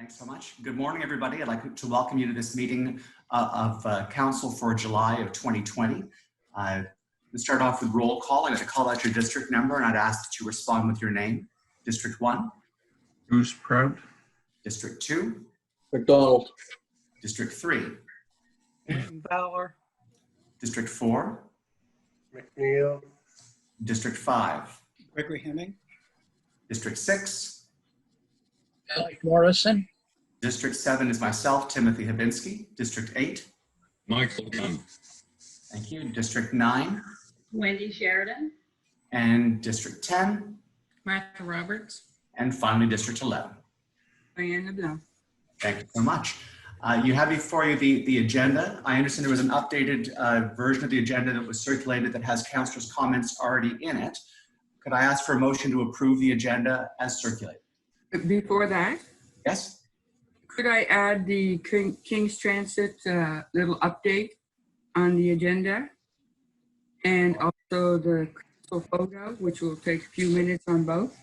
Thanks so much. Good morning, everybody. I'd like to welcome you to this meeting of Council for July of 2020. Let's start off with roll call. I'm going to call out your district number and I'd ask that you respond with your name. District 1. Bruce Prout. District 2. McDonald. District 3. Bauer. District 4. McNeil. District 5. Gregory Hemming. District 6. Alec Morrison. District 7 is myself, Timothy Habinski. District 8. Michael Dunn. Thank you. District 9. Wendy Sheridan. And District 10. Martha Roberts. And finally, District 11. Diane LeBlanc. Thank you so much. You have before you the agenda. I understand there was an updated version of the agenda that was circulated that has councillors' comments already in it. Could I ask for a motion to approve the agenda as circulated? Before that, Yes? could I add the King's Transit little update on the agenda? And also the council photo, which will take a few minutes on both.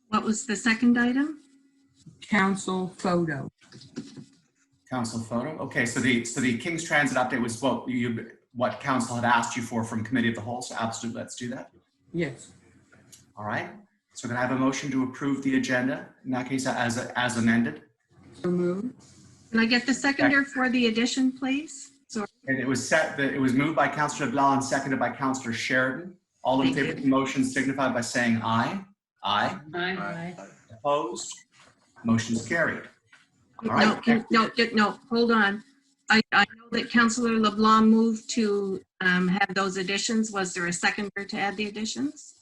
What was the second item? Council photo. Council photo. Okay, so the King's Transit update was what council had asked you for from committee of the whole. So absolutely, let's do that. Yes. All right. So can I have a motion to approve the agenda in that case as amended? So moved. Can I get the seconder for the addition, please? Sorry. And it was moved by Councillor LeBlanc and seconded by Councillor Sheridan. All in Thank favor you. of the motion signify by saying aye. Aye. Aye. Opposed? Motion's carried. All right. No, hold on. I know that Councillor LeBlanc moved to have those additions. Was there a seconder to add the additions?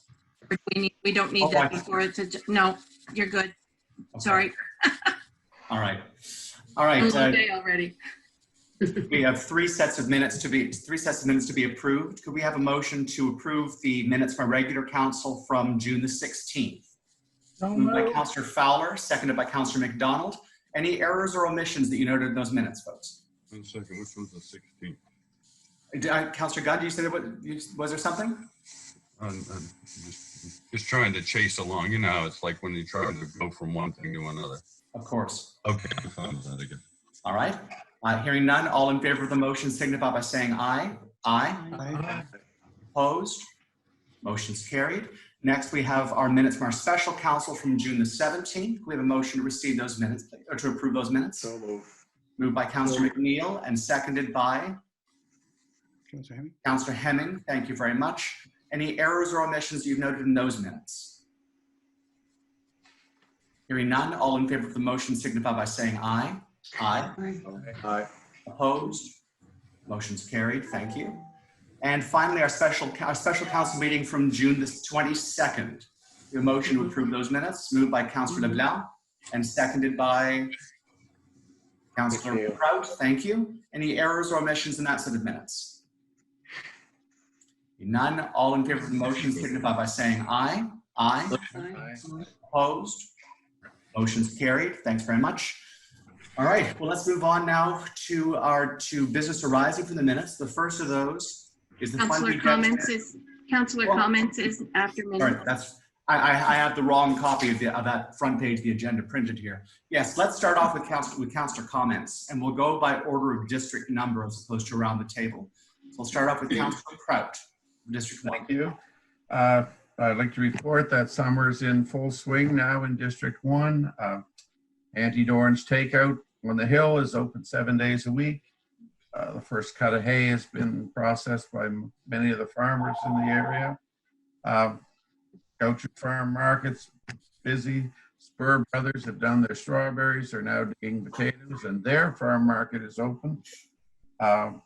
Or we don't need that before it's, no, you're good. Okay. Sorry. All right. All right. Long day already. We have three sets of minutes to be approved. Could we have a motion to approve the minutes from regular council from June the 16th? Moved by Councillor Fowler, seconded by Councillor McDonald. Any errors or omissions that you noted in those minutes, folks? 1 second, which was the 16th? Councillor Gudd, you said was there something? I'm just trying to chase along. You know how it's like when you try to go from one thing to another. Of course. Okay, I'm fine with that again. All right. Hearing none, all in favor of the motion signify by saying aye. Aye. Aye. Opposed? Motion's carried. Next, we have our minutes from our special council from June the 17th. We have a motion to receive those minutes, or to approve those minutes. So moved. Moved by Councillor McNeil and seconded by Councillor Hemming. Councillor Hemming. Thank you very much. Any errors or omissions you've noted in those minutes? Hearing none, all in favor of the motion signify by saying aye. Aye. Aye. Opposed? Motion's carried. Thank you. And finally, our special council meeting from June the 22nd. The motion to approve those minutes, moved by Councillor LeBlanc and seconded by Councillor McNeil. Prout. Thank you. Any errors or omissions in that set of minutes? None. All in favor of the motion signify by saying aye. Aye. Opposed? Motion's carried. Thanks very much. All right. Well, let's move on now to our business arising from the minutes. The first of those is the Councillor comments is after Sorry, minutes. I have the wrong copy of that front page of the agenda printed here. Yes, let's start off with councillor comments, and we'll go by order of district number as opposed to around the table. So we'll start off with Councillor Prout, District 1. Thank you. I'd like to report that summer's in full swing now in District 1. Auntie Doran's Takeout on the Hill is open 7 days a week. The first cut of hay has been processed by many of the farmers in the area. Goucher Farm Market's busy. Spur Brothers have done their strawberries. They're now digging potatoes, and their farm market is open. The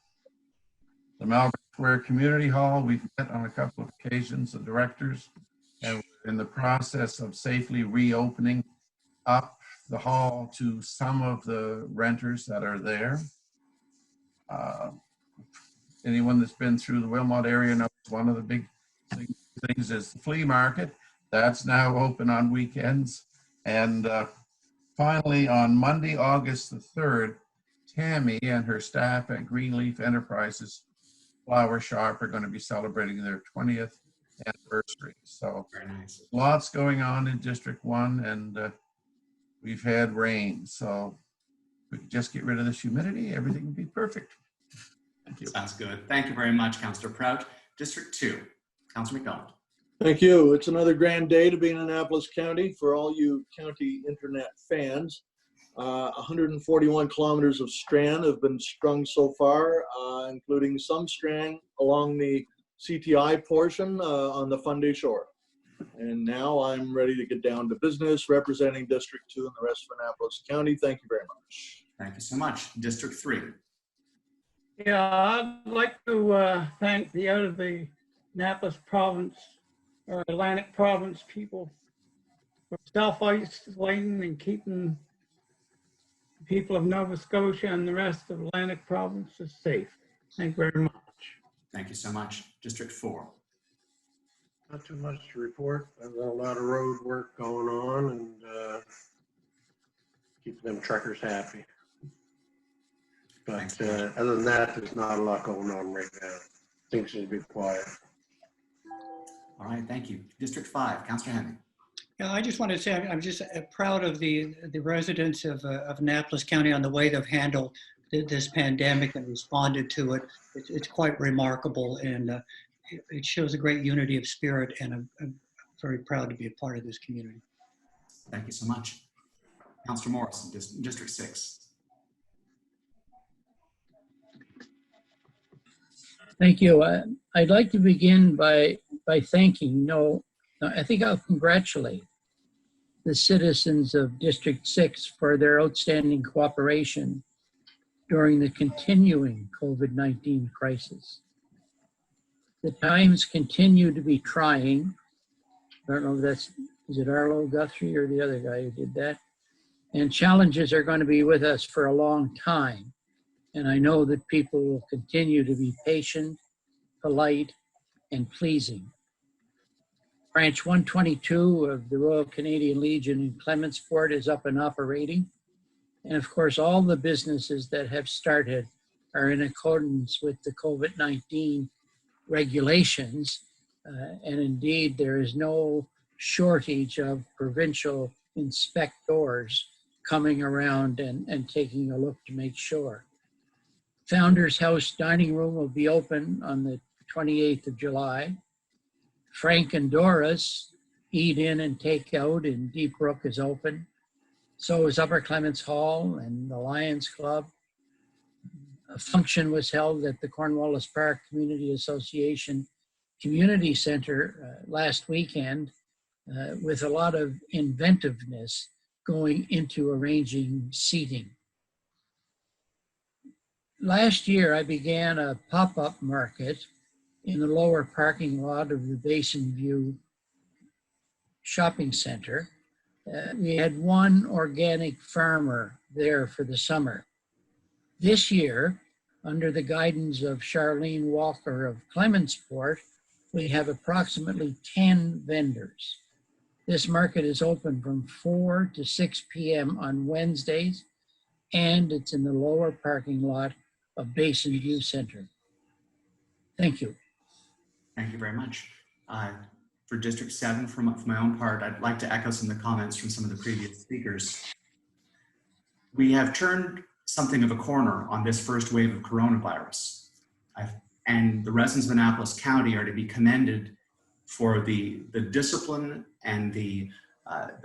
Malvern Square Community Hall, we've met on a couple of occasions, the directors, and we're in the process of safely reopening up the hall to some of the renters that are there. Anyone that's been through the Wilmot area knows one of the big things is the flea market. That's now open on weekends. And finally, on Monday, August the 3rd, Tammy and her staff at Greenleaf Enterprises Flower Shop are going to be celebrating their 20th anniversary. So Very nice. lots going on in District 1, and we've had rain. So we could just get rid of this humidity, everything would be perfect. Thank you. Sounds good. Thank you very much, Councillor Prout. District 2, Councillor McDonald. Thank you. It's another grand day to be in Annapolis County for all you county internet fans. 141 kilometers of strand have been strung so far, including some strand along the CTI portion on the Fundy Shore. And now I'm ready to get down to business representing District 2 and the rest of Annapolis County. Thank you very much. Thank you so much. District 3. Yeah, I'd like to thank the out of the Annapolis province or Atlantic province people for self-isolating and keeping the people of Nova Scotia and the rest of Atlantic provinces safe. Thank you very much. Thank you so much. District 4. Not too much to report. There's a lot of road work going on and keeping them truckers happy. But other than that, there's not a lot going on right now. Things seem to be quiet. All right, thank you. District 5, Councillor Hemming. Yeah, I just want to say I'm just proud of the residents of Annapolis County on the way they've handled this pandemic and responded to it. It's quite remarkable, and it shows a great unity of spirit, and I'm very proud to be a part of this community. Thank you so much. Councillor Morrison, District 6. Thank you. I'd like to begin by thanking, I think I'll congratulate the citizens of District 6 for their outstanding cooperation during the continuing COVID-19 crisis. The times continue to be trying. I don't know if is it Arlo Guthrie or the other guy who did that? And challenges are going to be with us for a long time. And I know that people will continue to be patient, polite, and pleasing. Branch 122 of the Royal Canadian Legion in Clementsport is up and operating. And of course, all the businesses that have started are in accordance with the COVID-19 regulations. And indeed, there is no shortage of provincial inspectors coming around and taking a look to make sure. Founders House Dining Room will be open on the 28th of July. Frank and Dora's Eat In and Take Out in Deep Brook is open. So is Upper Clements Hall and the Lions Club. A function was held at the Cornwallis Park Community Association Community Center last weekend with a lot of inventiveness going into arranging seating. Last year, I began a pop-up market in the lower parking lot of the Basin View Shopping Center. We had one organic farmer there for the summer. This year, under the guidance of Charlene Walker of Clementsport, we have approximately 10 vendors. This market is open from 4 to 6 p.m. on Wednesdays, and it's in the lower parking lot of Basin View Center. Thank you. Thank you very much. For District 7, for my own part, I'd like to echo some of the comments from some of the previous speakers. We have turned something of a corner on this first wave of coronavirus. And the residents of Annapolis County are to be commended for the discipline and the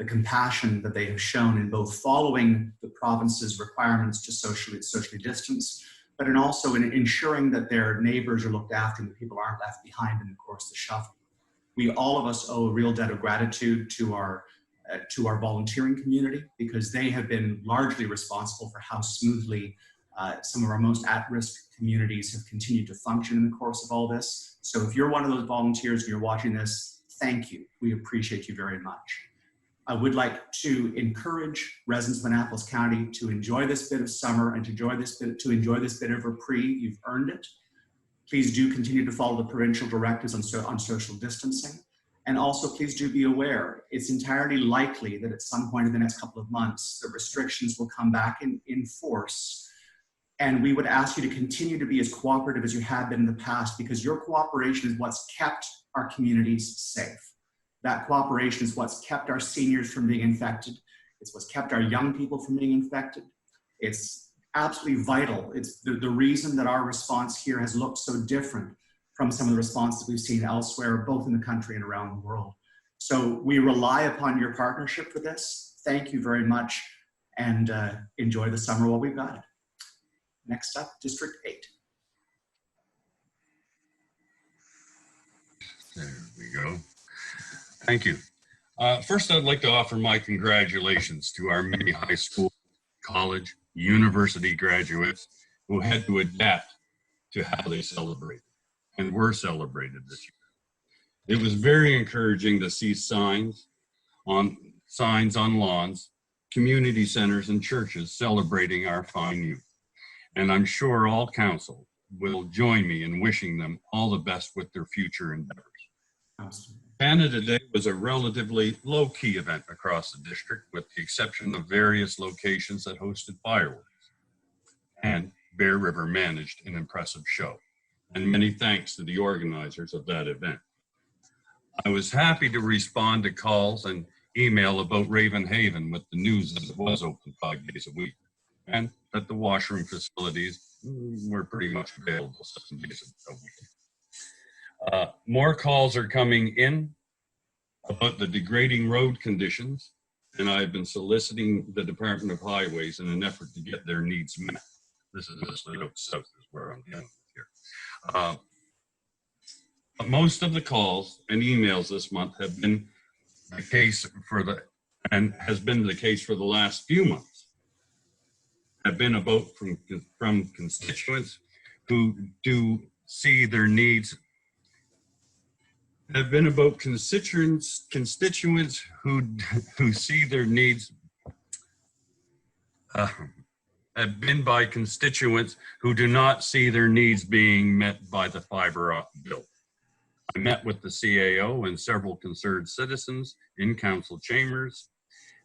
compassion that they have shown in both following the province's requirements to socially distance, but also in ensuring that their neighbors are looked after and that people aren't left behind in the course of the shuffle. We, all of us, owe a real debt of gratitude to our volunteering community, because they have been largely responsible for how smoothly some of our most at-risk communities have continued to function in the course of all this. So if you're one of those volunteers and you're watching this, thank you. We appreciate you very much. I would like to encourage residents of Annapolis County to enjoy this bit of summer and to enjoy this bit of reprieve. You've earned it. Please do continue to follow the provincial directives on social distancing. And also, please do be aware, it's entirely likely that at some point in the next couple of months, the restrictions will come back in force. And we would ask you to continue to be as cooperative as you have been in the past, because your cooperation is what's kept our communities safe. That cooperation is what's kept our seniors from being infected. It's what's kept our young people from being infected. It's absolutely vital. It's the reason that our response here has looked so different from some of the responses we've seen elsewhere, both in the country and around the world. So we rely upon your partnership for this. Thank you very much, and enjoy the summer while we've got it. Next up, District 8. There we go. Thank you. First, I'd like to offer my congratulations to our many high school, college, university graduates who had to adapt to how they celebrated and were celebrated this year. It was very encouraging to see signs on lawns, community centers, and churches celebrating our fine youth. And I'm sure all council will join me in wishing them all the best with their future endeavors. Absolutely. Canada Day was a relatively low-key event across the district, with the exception of various locations that hosted fireworks. And Bear River managed an impressive show. And many thanks to the organizers of that event. I was happy to respond to calls and email about Raven Haven with the news that it was open 5 days a week, and that the washroom facilities were pretty much available 7 days a week. More calls are coming in about the degrading road conditions, and I've been soliciting the Department of Highways in an effort to get their needs met. This is south is where I'm going here. But most of the calls and emails this month have been the case has been the case for the last few months, have been about from constituents who do see their needs, have been about constituents who see their needs, have been by constituents who do not see their needs being met by the fiber bill. I met with the CAO and several concerned citizens in council chambers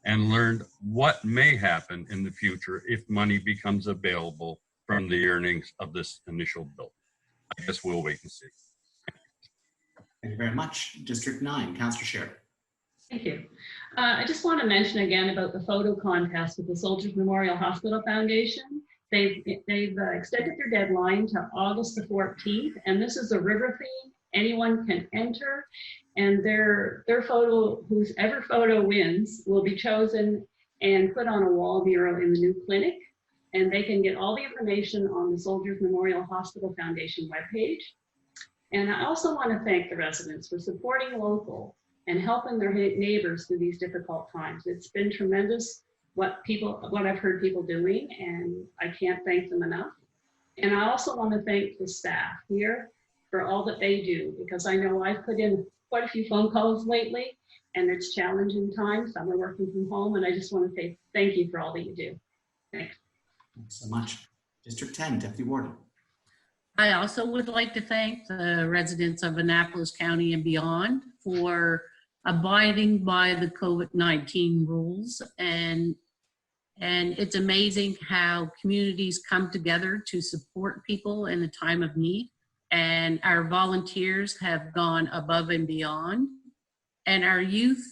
and learned what may happen in the future if money becomes available from the earnings of this initial bill. I guess we'll wait and see. Thank you very much. District 9, Councillor Sherry. Thank you. I just want to mention again about the photo contest with the Soldiers Memorial Hospital Foundation. They've extended their deadline to August the 14th, and this is a river theme. Anyone can enter, and their photo, whoever photo wins, will be chosen and put on a wall mural in the new clinic. And they can get all the information on the Soldiers Memorial Hospital Foundation webpage. And I also want to thank the residents for supporting local and helping their neighbors through these difficult times. It's been tremendous what I've heard people doing, and I can't thank them enough. And I also want to thank the staff here for all that they do, because I know I've put in quite a few phone calls lately, and it's challenging times. Some are working from home, and I just want to say thank you for all that you do. Thanks. Thanks so much. District 10, Deputy Warden. I also would like to thank the residents of Annapolis County and beyond for abiding by the COVID-19 rules. And it's amazing how communities come together to support people in the time of need. And our volunteers have gone above and beyond. And our youth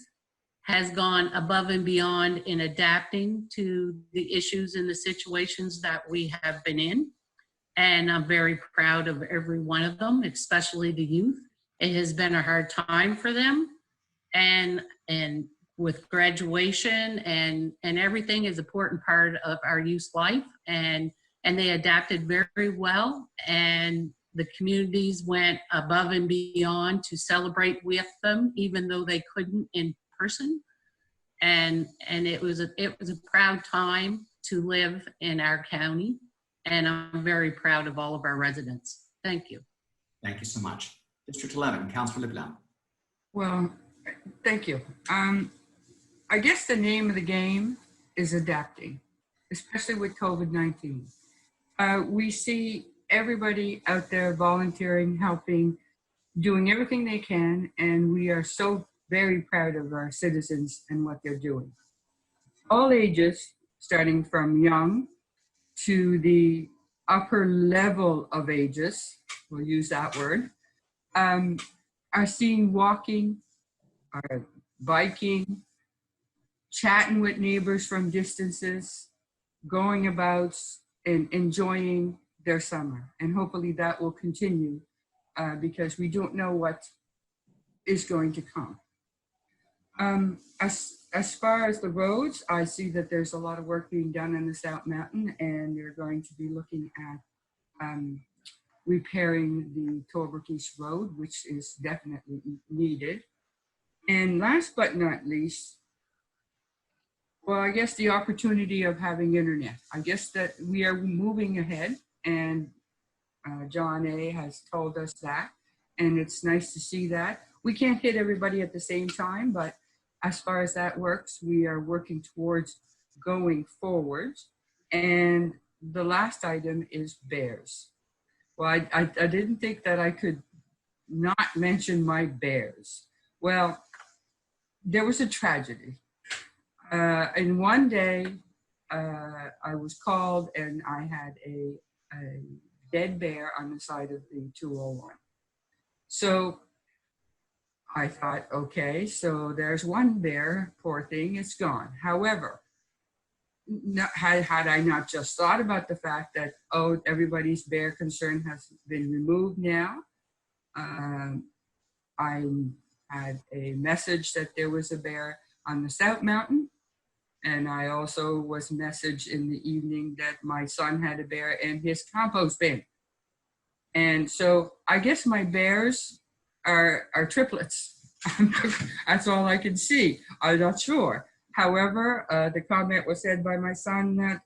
has gone above and beyond in adapting to the issues and the situations that we have been in. And I'm very proud of every one of them, especially the youth. It has been a hard time for them. And with graduation and everything is an important part of our youth's life. And they adapted very well. And the communities went above and beyond to celebrate with them, even though they couldn't in person. And it was a proud time to live in our county. And I'm very proud of all of our residents. Thank you. Thank you so much. District 11, Councillor LeBlanc. Well, thank you. I guess the name of the game is adapting, especially with COVID-19. We see everybody out there volunteering, helping, doing everything they can, and we are so very proud of our citizens and what they're doing. All ages, starting from young to the upper level of ages, we'll use that word, are seen walking, are biking, chatting with neighbors from distances, going about, and enjoying their summer. And hopefully that will continue because we don't know what is going to come. As far as the roads, I see that there's a lot of work being done in the South Mountain, and they're going to be looking at repairing the Tollbrook East Road, which is definitely needed. And last but not least, well, I guess the opportunity of having internet. I guess that we are moving ahead, and John A. has told us that, and it's nice to see that. We can't hit everybody at the same time, but as far as that works, we are working towards going forward. And the last item is bears. Well, I didn't think that I could not mention my bears. Well, there was a tragedy. And one day I was called and I had a dead bear on the side of the 201. So I thought, okay, so there's one bear, poor thing, it's gone. However, had I not just thought about the fact that, oh, everybody's bear concern has been removed now, I had a message that there was a bear on the South Mountain. And I also was messaged in the evening that my son had a bear in his compost bin. And so I guess my bears are triplets. That's all I can see. I'm not sure. However, the comment was said by my son that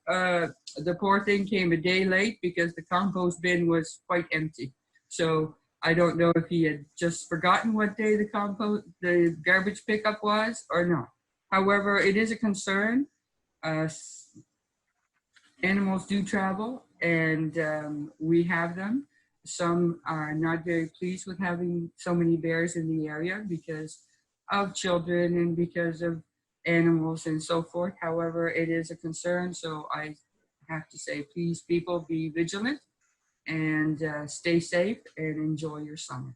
the poor thing came a day late because the compost bin was quite empty. So I don't know if he had just forgotten what day the garbage pickup was or not. However, it is a concern. Animals do travel, and we have them. Some are not very pleased with having so many bears in the area because of children and because of animals and so forth. However, it is a concern, so I have to say, please, people, be vigilant and stay safe and enjoy your summer.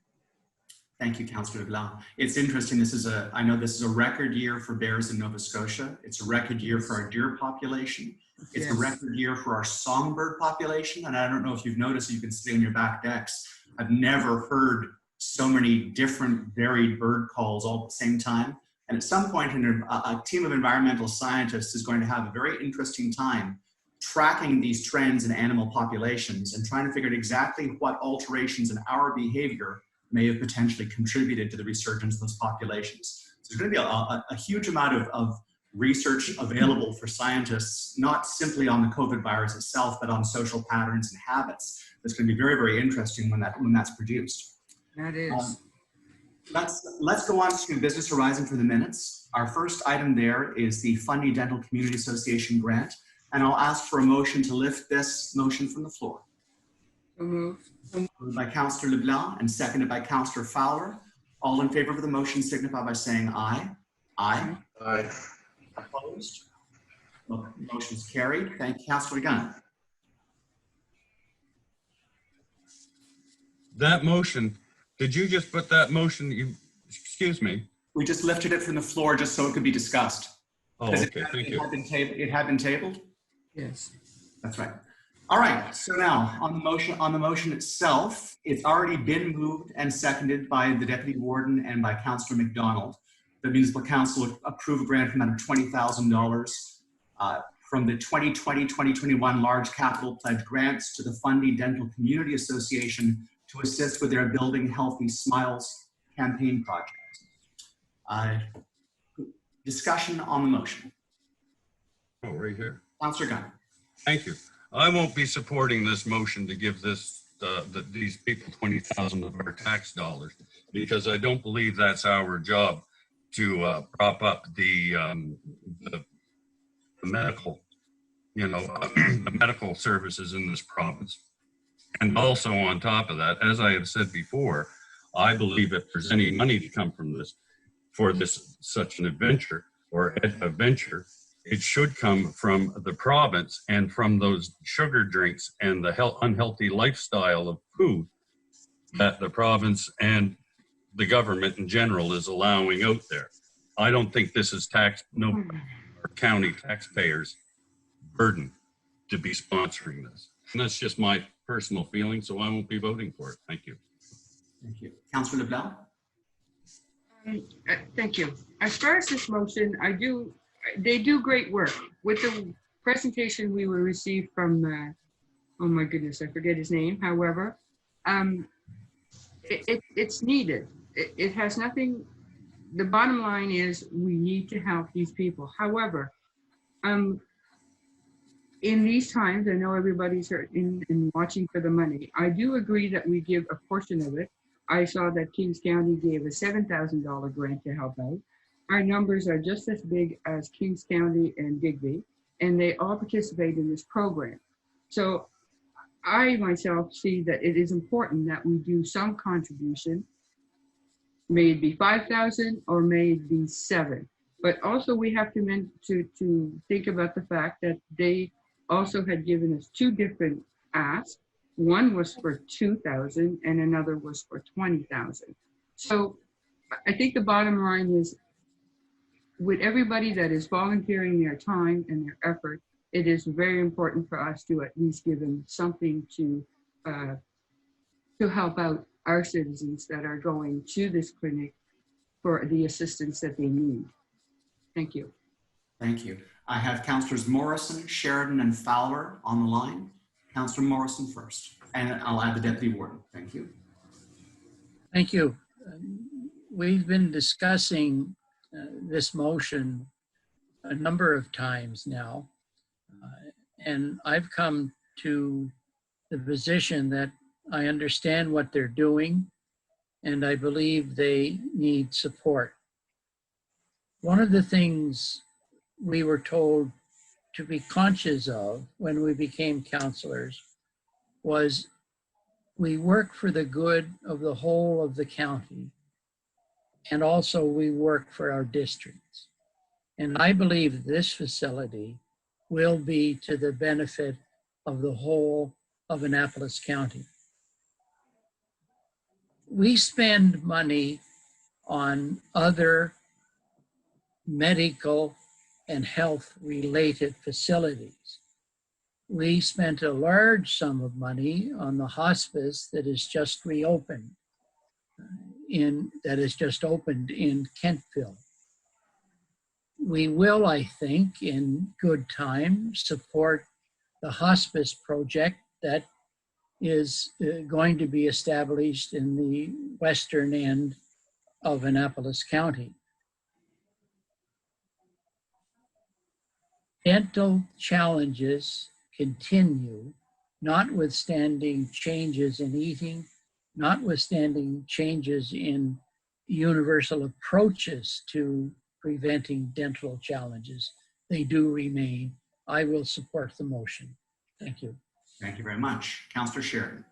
Thank you, Councillor LeBlanc. It's interesting. I know this is a record year for bears in Nova Scotia. It's a record year for our deer population. It's Yes. a record year for our songbird population. And I don't know if you've noticed, you can see on your back decks, I've never heard so many different varied bird calls all at the same time. And at some point, a team of environmental scientists is going to have a very interesting time tracking these trends in animal populations and trying to figure out exactly what alterations in our behavior may have potentially contributed to the resurgence of those populations. So there's going to be a huge amount of research available for scientists, not simply on the COVID virus itself, but on social patterns and habits. It's going to be very, very interesting when that's produced. That is. Let's go on to Business Horizon for the minutes. Our first item there is the Fundy Dental Community Association grant, and I'll ask for a motion to lift this motion from the floor. So moved. Moved by Councillor LeBlanc and seconded by Councillor Fowler. All in favor of the motion signify by saying aye. Aye. Aye. Opposed? Motion is carried. Thank you, Councillor Gunn. That motion, did you just put that motion, excuse me? We just lifted it from the floor just so it could be discussed. Oh, okay, thank you. It had been tabled? Yes. That's right. All right, so now on the motion itself, it's already been moved and seconded by the Deputy Warden and by Councillor McDonald. The Municipal Council approve a grant amount of $20,000 from the 2020-2021 large capital pledge grants to the Fundy Dental Community Association to assist with their Building Healthy Smiles campaign project. Discussion on the motion. Oh, right here. Councillor Gunn. Thank you. I won't be supporting this motion to give these people $20,000 of our tax dollars because I don't believe that's our job to prop up the medical, the medical services in this province. And also on top of that, as I have said before, I believe if there's any money to come from this, for such an adventure or a venture, it should come from the province and from those sugar drinks and the unhealthy lifestyle of food that the province and the government in general is allowing out there. I don't think this is our county taxpayers' burden. to be sponsoring this. And that's just my personal feeling, so I won't be voting for it. Thank you. Thank you. Councillor LeBlanc? Thank you. As far as this motion, they do great work. With the presentation we were received from, oh my goodness, I forget his name. However, it's needed. It has nothing, the bottom line is we need to help these people. However, in these times, I know everybody's in watching for the money. I do agree that we give a portion of it. I saw that Kings County gave a $7,000 grant to help out. Our numbers are just as big as Kings County and Digby, and they all participate in this program. So I myself see that it is important that we do some contribution. May it be 5,000 or may it be 7. But also we have to think about the fact that they also had given us 2 different asks. One was for 2,000 and another was for 20,000. So I think the bottom line is, with everybody that is volunteering their time and their effort, it is very important for us to at least give them something to help out our citizens that are going to this clinic for the assistance that they need. Thank you. Thank you. I have Councillors Morrison, Sheridan, and Fowler on the line. Councillor Morrison first, and I'll add the Deputy Warden. Thank you. Thank you. We've been discussing this motion a number of times now, and I've come to the position that I understand what they're doing, and I believe they need support. One of the things we were told to be conscious of when we became councillors was we work for the good of the whole of the county, and also we work for our districts. And I believe this facility will be to the benefit of the whole of Annapolis County. We spend money on other medical and health related facilities. We spent a large sum of money on the hospice that is just reopened, in Kentville. We will, I think, in good time, support the hospice project that is going to be established in the western end of Annapolis County. Dental challenges continue, notwithstanding changes in eating, notwithstanding changes in universal approaches to preventing dental challenges. They do remain. I will support the motion. Thank you. Thank you very much. Councillor Sheridan.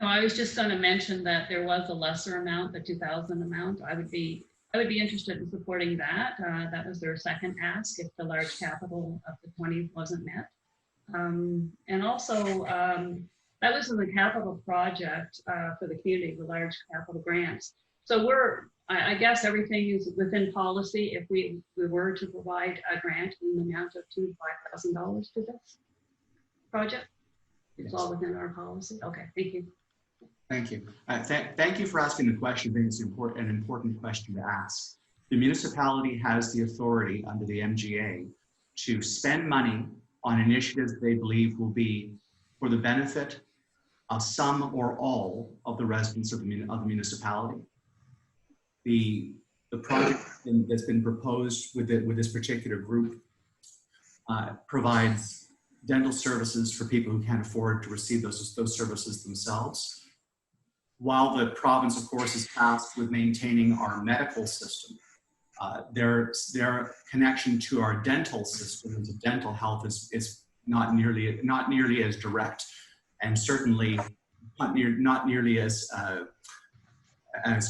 No, I was just going to mention that there was a lesser amount, the 2,000 amount. I would be interested in supporting that. That was their second ask if the large capital of the 20 wasn't met. And also, that was in the capital project for the community, the large capital grants. So I guess everything is within policy if we were to provide a grant in the amount of $2,000 to $5,000 to this project. It's all within our policy. Okay, thank you. Thank you. Thank you for asking the question. I think it's an important question to ask. The municipality has the authority under the MGA to spend money on initiatives they believe will be for the benefit of some or all of the residents of the municipality. The project that's been proposed with this particular group provides dental services for people who can't afford to receive those services themselves. While the province, of course, is tasked with maintaining our medical system, their connection to our dental system and to dental health is not nearly as direct, and certainly not nearly as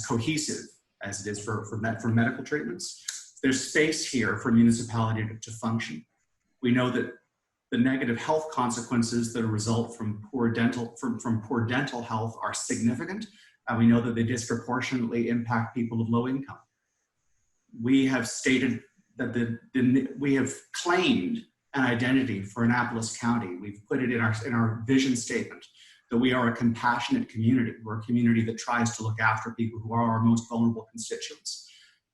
cohesive as it is for medical treatments. There's space here for municipality to function. We know that the negative health consequences that result from poor dental health are significant, and we know that they disproportionately impact people of low income. We have stated that we have claimed an identity for Annapolis County. We've put it in our vision statement that we are a compassionate community. We're a community that tries to look after people who are our most vulnerable constituents.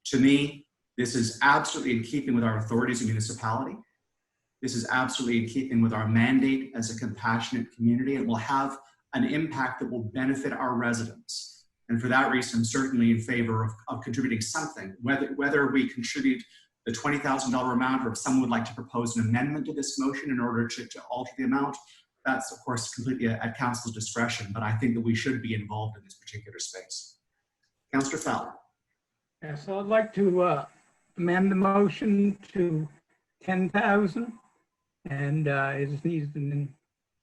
To me, this is absolutely in keeping with our authorities as a municipality. This is absolutely in keeping with our mandate as a compassionate community, and will have an impact that will benefit our residents. And for that reason, I'm certainly in favor of contributing something, whether we contribute the $20,000 amount, or if someone would like to propose an amendment to this motion in order to alter the amount. That's, of course, completely at council's discretion, but I think that we should be involved in this particular space. Councillor Fowler. Yeah, so I'd like to amend the motion to 10,000, and it is needed in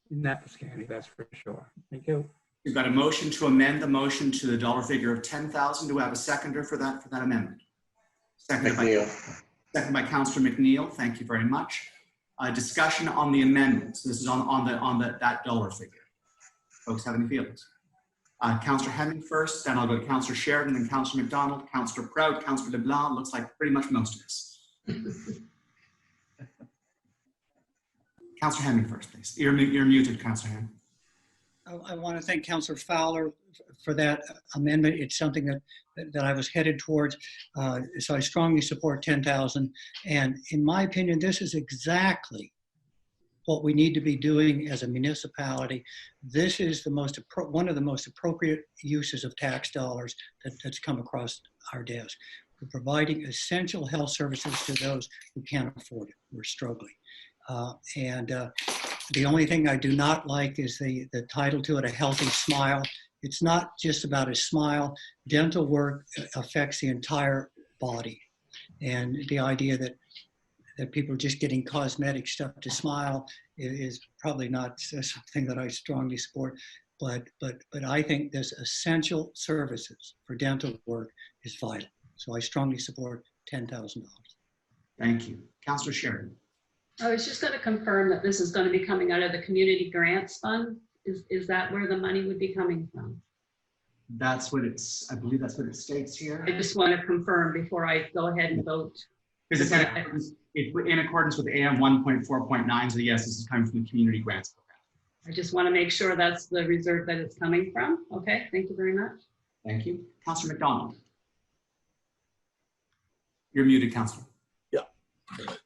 Annapolis County, that's for sure. Thank you. We've got a motion to amend the motion to the dollar figure of 10,000. Do we have a seconder for that amendment? Seconded by Councillor McNeil. Thank you very much. Discussion on the amendment. So this is on that dollar figure. Folks have any feelings? Councillor Hemming first, then I'll go to Councillor Sheridan, then Councillor McDonald, Councillor Proud, Councillor LeBlanc. Looks like pretty much most of us. Councillor Hemming first, please. You're muted, Councillor Hemming. I want to thank Councillor Fowler for that amendment. It's something that I was headed towards. So I strongly support 10,000. And in my opinion, this is exactly what we need to be doing as a municipality. This is one of the most appropriate uses of tax dollars that's come across our desk. We're providing essential health services to those who can't afford it. We're struggling. The only thing I do not like is the title to it, A Healthy Smile. It's not just about a smile. Dental work affects the entire body. And the idea that people are just getting cosmetic stuff to smile is probably not something that I strongly support. But I think this essential services for dental work is vital. So I strongly support $10,000. Thank you. Councillor Sheridan. I was just going to confirm that this is going to be coming out of the Community Grants Fund. Is that where the money would be coming from? That's what I believe that's what it states here. I just want to confirm before I go ahead and vote. Because it's in accordance with AM 1.4.9, so yes, this is coming from the Community Grants Program. I just want to make sure that's the reserve that it's coming from. Okay, thank you very much. Thank you. Councillor McDonald. You're muted, Councillor.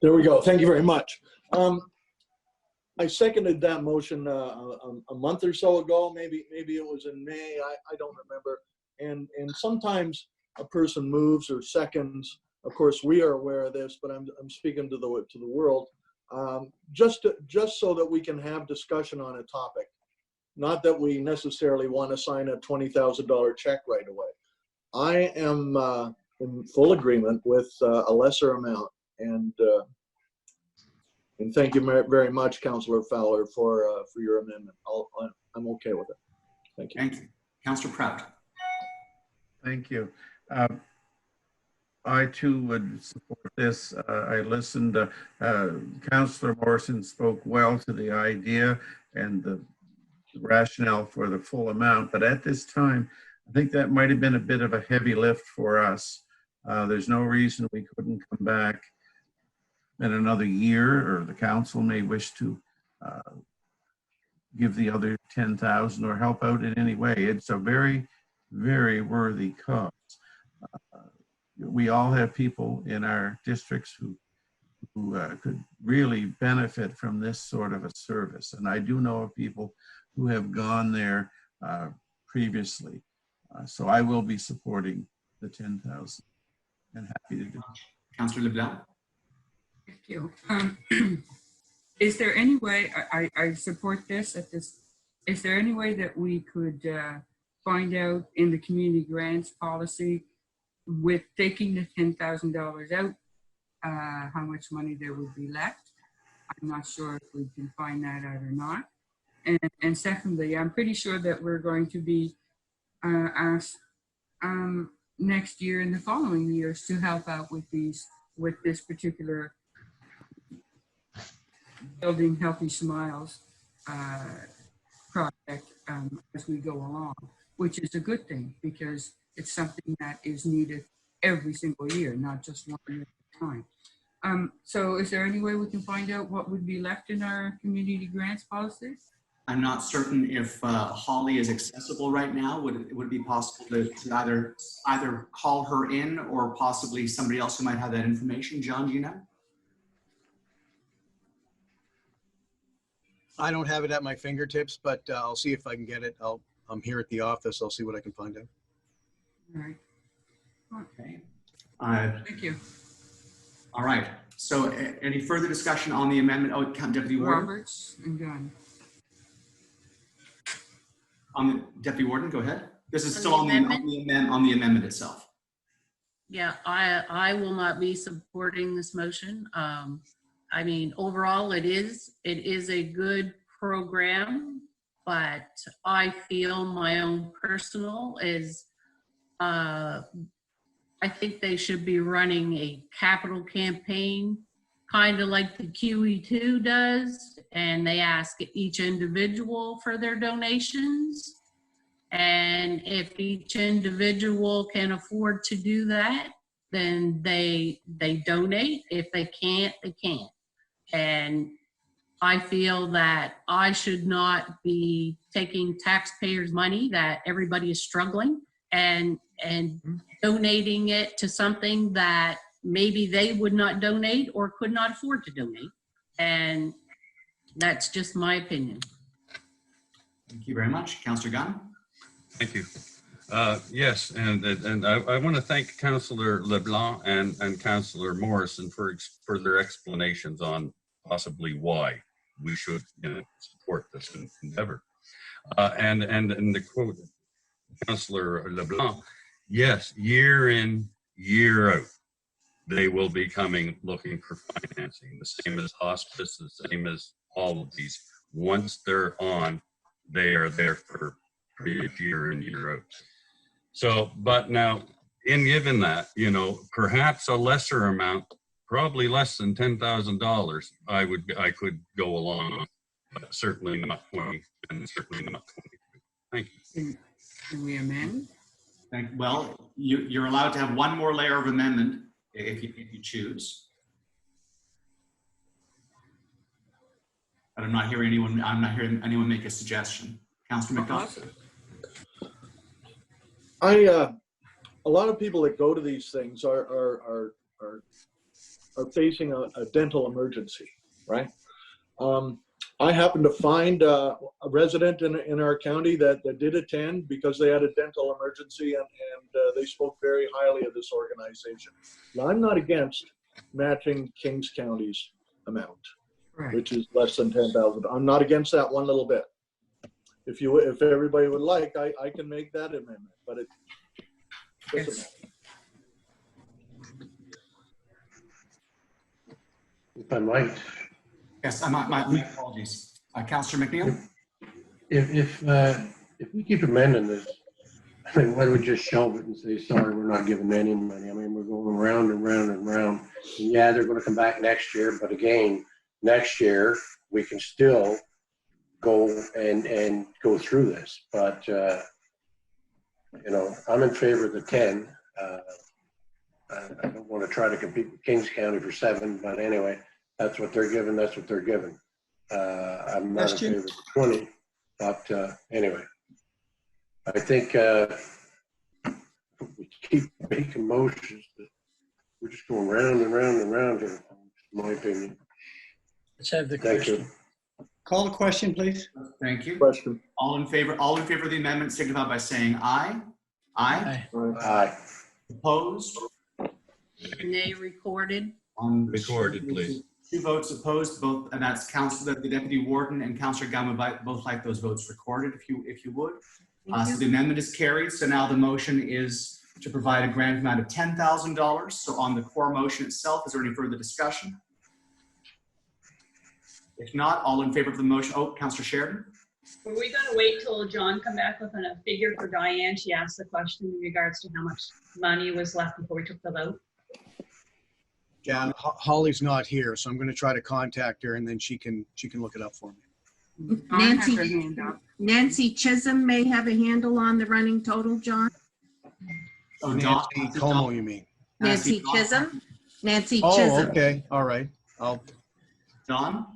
There we go. Thank you very much. I seconded that motion a month or so ago. Maybe it was in May. I don't remember. And sometimes a person moves or seconds. Of course, we are aware of this, but I'm speaking to the world. Just so that we can have discussion on a topic. Not that we necessarily want to sign a $20,000 check right away. I am in full agreement with a lesser amount. And thank you very much, Councillor Fowler, for your amendment. I'm okay with it. Thank you. Thank you. Councillor Proud. Thank you. I too would support this. I listened. Councillor Morrison spoke well to the idea and the rationale for the full amount, but at this time, I think that might have been a bit of a heavy lift for us. There's no reason we couldn't come back in another year, or the council may wish to give the other 10,000 or help out in any way. It's a very, very worthy cause. We all have people in our districts who could really benefit from this sort of a service. And I do know of people who have gone there previously. So I will be supporting the 10,000 and happy to do it. Councillor LeBlanc. Thank you. Is there any way, I support this at this, is there any way that we could find out in the community grants policy with taking the $10,000 out, how much money there would be left? I'm not sure if we can find that out or not. And secondly, I'm pretty sure that we're going to be asked next year and the following years to help out with this particular Building Healthy Smiles project as we go along, which is a good thing because it's something that is needed every single year, not just 1 year at a time. So is there any way we can find out what would be left in our community grants policy? I'm not certain if Holly is accessible right now. Would it be possible to either call her in or possibly somebody else who might have that information? John, do you know? I don't have it at my fingertips, but I'll see if I can get it. I'm here at the office. I'll see what I can find out. All right. Okay. Thank you. All right. So any further discussion on the amendment? Oh, Deputy Warden. Roberts and Gunn. Deputy Warden, go ahead. This is On still the on the amendment itself. Yeah, I will not be supporting this motion. I mean, overall, it is a good program, but I feel my own personal is, I think they should be running a capital campaign, kind of like the QE2 does, and they ask each individual for their donations. And if each individual can afford to do that, then they donate. If they can't, they can't. And I feel that I should not be taking taxpayers' money that everybody is struggling and donating it to something that maybe they would not donate or could not afford to donate. And that's just my opinion. Thank you very much. Councillor Gunn. Thank you. Yes, and I want to thank Councillor LeBlanc and Councillor Morrison for their explanations on possibly why we should support this endeavor. And the quote, Councillor LeBlanc, yes, year in, year out, they will be coming looking for financing, the same as hospice, the same as all of these. Once they're on, they are there for year in, year out. So, but now, in given that, perhaps a lesser amount, probably less than $10,000, I could go along, but certainly not 20, and certainly not 22. Thank you. Can we amend? Well, you're allowed to have one more layer of amendment if you choose. But I'm not hearing anyone make a suggestion. Councillor McDonald. A lot of people that go to these things are facing a dental emergency, right? I happened to find a resident in our county that did attend because they had a dental emergency, and they spoke very highly of this organization. Now, I'm not against matching Kings County's amount, Right. which is less than 10,000. I'm not against that one little bit. If everybody would like, I can make that amendment, but it doesn't matter. If I might. Yes, my apologies. Councillor McNeil? If we keep amending this, I mean, why don't we just shelve it and say, sorry, we're not giving any money? I mean, we're going round and round and round. And yeah, they're going to come back next year, but again, next year, we can still go and go through this. But, I'm in favor of the 10. I don't want to try to compete with Kings County for 7, but anyway, that's what they're given. That's what they're given. I'm not in favor of 20, but anyway, I think we keep making motions, but we're just going round and round and round here, in my opinion. Let's have the Thank question. you. Call the question, please. Thank you. Question. All in favor of the amendment signify by saying aye. Aye. Aye. Opposed? Nay recorded. Recorded, please. 2 votes opposed, both, and that's the Deputy Warden and Councillor Gunn would both like those votes recorded, if you would. So the amendment is carried. So now the motion is to provide a grant amount of $10,000. So on the core motion itself, is there any further discussion? If not, all in favor of the motion. Oh, Councillor Sheridan. Were we going to wait till John come back with a figure for Diane? She asked the question in regards to how much money was left before we took the vote. Jan, Holly's not here, so I'm going to try to contact her, and then she can look it up for me. Nancy Chisholm may have a handle on the running total, John. Oh, Nancy Como, you mean? Nancy Chisholm? Nancy Oh, Chisholm. okay, all right. Don?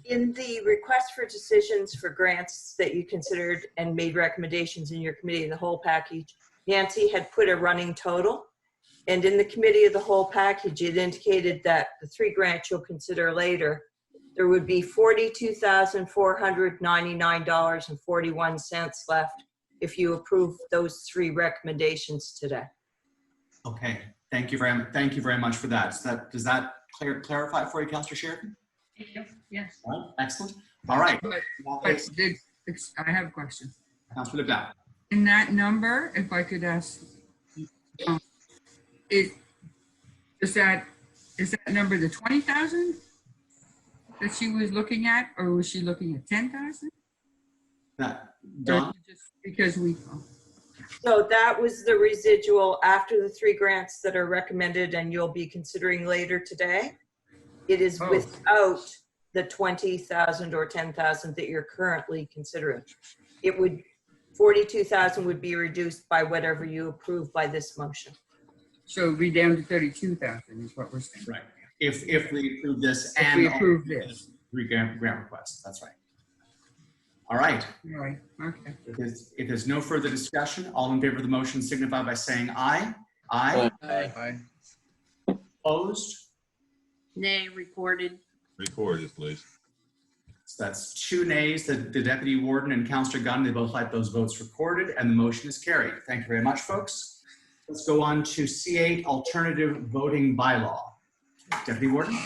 In the request for decisions for grants that you considered and made recommendations in your committee in the whole package, Nancy had put a running total. And in the committee of the whole package, it indicated that the 3 grants you'll consider later, there would be $42,499.41 left if you approve those 3 recommendations today. Okay, thank you very much for that. Does that clarify for you, Councillor Sheridan? Thank you. Yes. All right, excellent. All right. But I have a question. Councillor LeBlanc. In that number, if I could ask, is that number the 20,000 that she was looking at, or was she looking at 10,000? Don? Just because we. So that was the residual after the 3 grants that are recommended and you'll be considering later today. It is without the 20,000 or 10,000 that you're currently considering. 42,000 would be reduced by whatever you approve by this motion. So it'd be down to 32,000 is what we're saying. Right. If we approve this If and we approve this. 3 grant requests, that's right. All right. All right, okay. If there's no further discussion, all in favor of the motion signify by saying aye. Aye. Aye. Opposed? Nay recorded. Recorded, please. So that's 2 nays. The Deputy Warden and Councillor Gunn, they both like those votes recorded, and the motion is carried. Thank you very much, folks. Let's go on to C8, Alternative Voting Bylaw. Deputy Warden?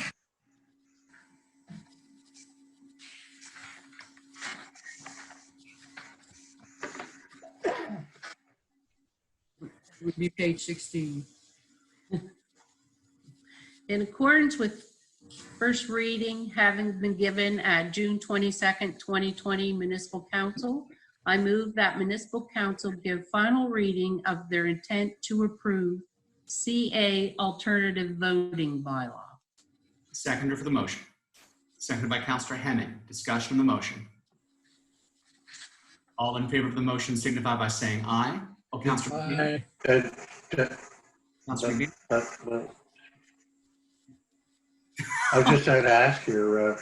Would be page 16. In accordance with first reading having been given at June 22nd, 2020 Municipal Council, I move that Municipal Council give final reading of their intent to approve CA Alternative Voting Bylaw. Seconder for the motion. Seconded by Councillor Hemming. Discussion on the motion. All in favor of the motion signify by saying aye. Oh, Councillor McGee. Councillor McGee. I was just trying to ask you,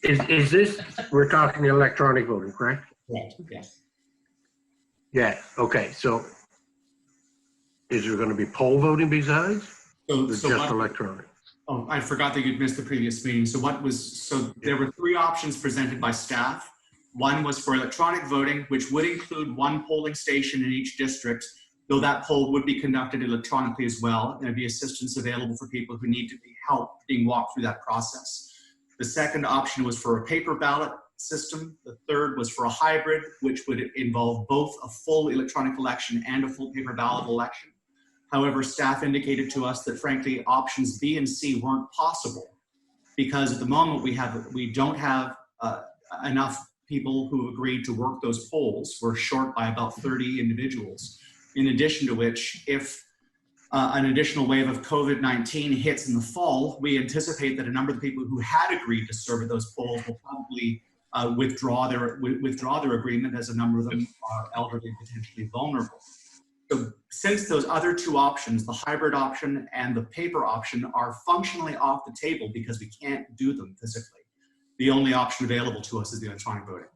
is this, we're talking electronic voting, correct? Right. Yes. Yeah, okay, so is there gonna be poll voting besides? Or just electronic? Oh, I forgot that you'd missed the previous meeting. So there were 3 options presented by staff. One was for electronic voting, which would include 1 polling station in each district, though that poll would be conducted electronically as well. There'd be assistance available for people who need to be helped being walked through that process. The second option was for a paper ballot system. The third was for a hybrid, which would involve both a full electronic election and a full paper ballot election. However, staff indicated to us that frankly, options B and C weren't possible because at the moment we don't have enough people who have agreed to work those polls. We're short by about 30 individuals. In addition to which, if an additional wave of COVID-19 hits in the fall, we anticipate that a number of the people who had agreed to serve at those polls will probably withdraw their agreement, as a number of them are elderly and potentially vulnerable. So since those other 2 options, the hybrid option and the paper option, are functionally off the table because we can't do them physically, the only option available to us is the electronic voting.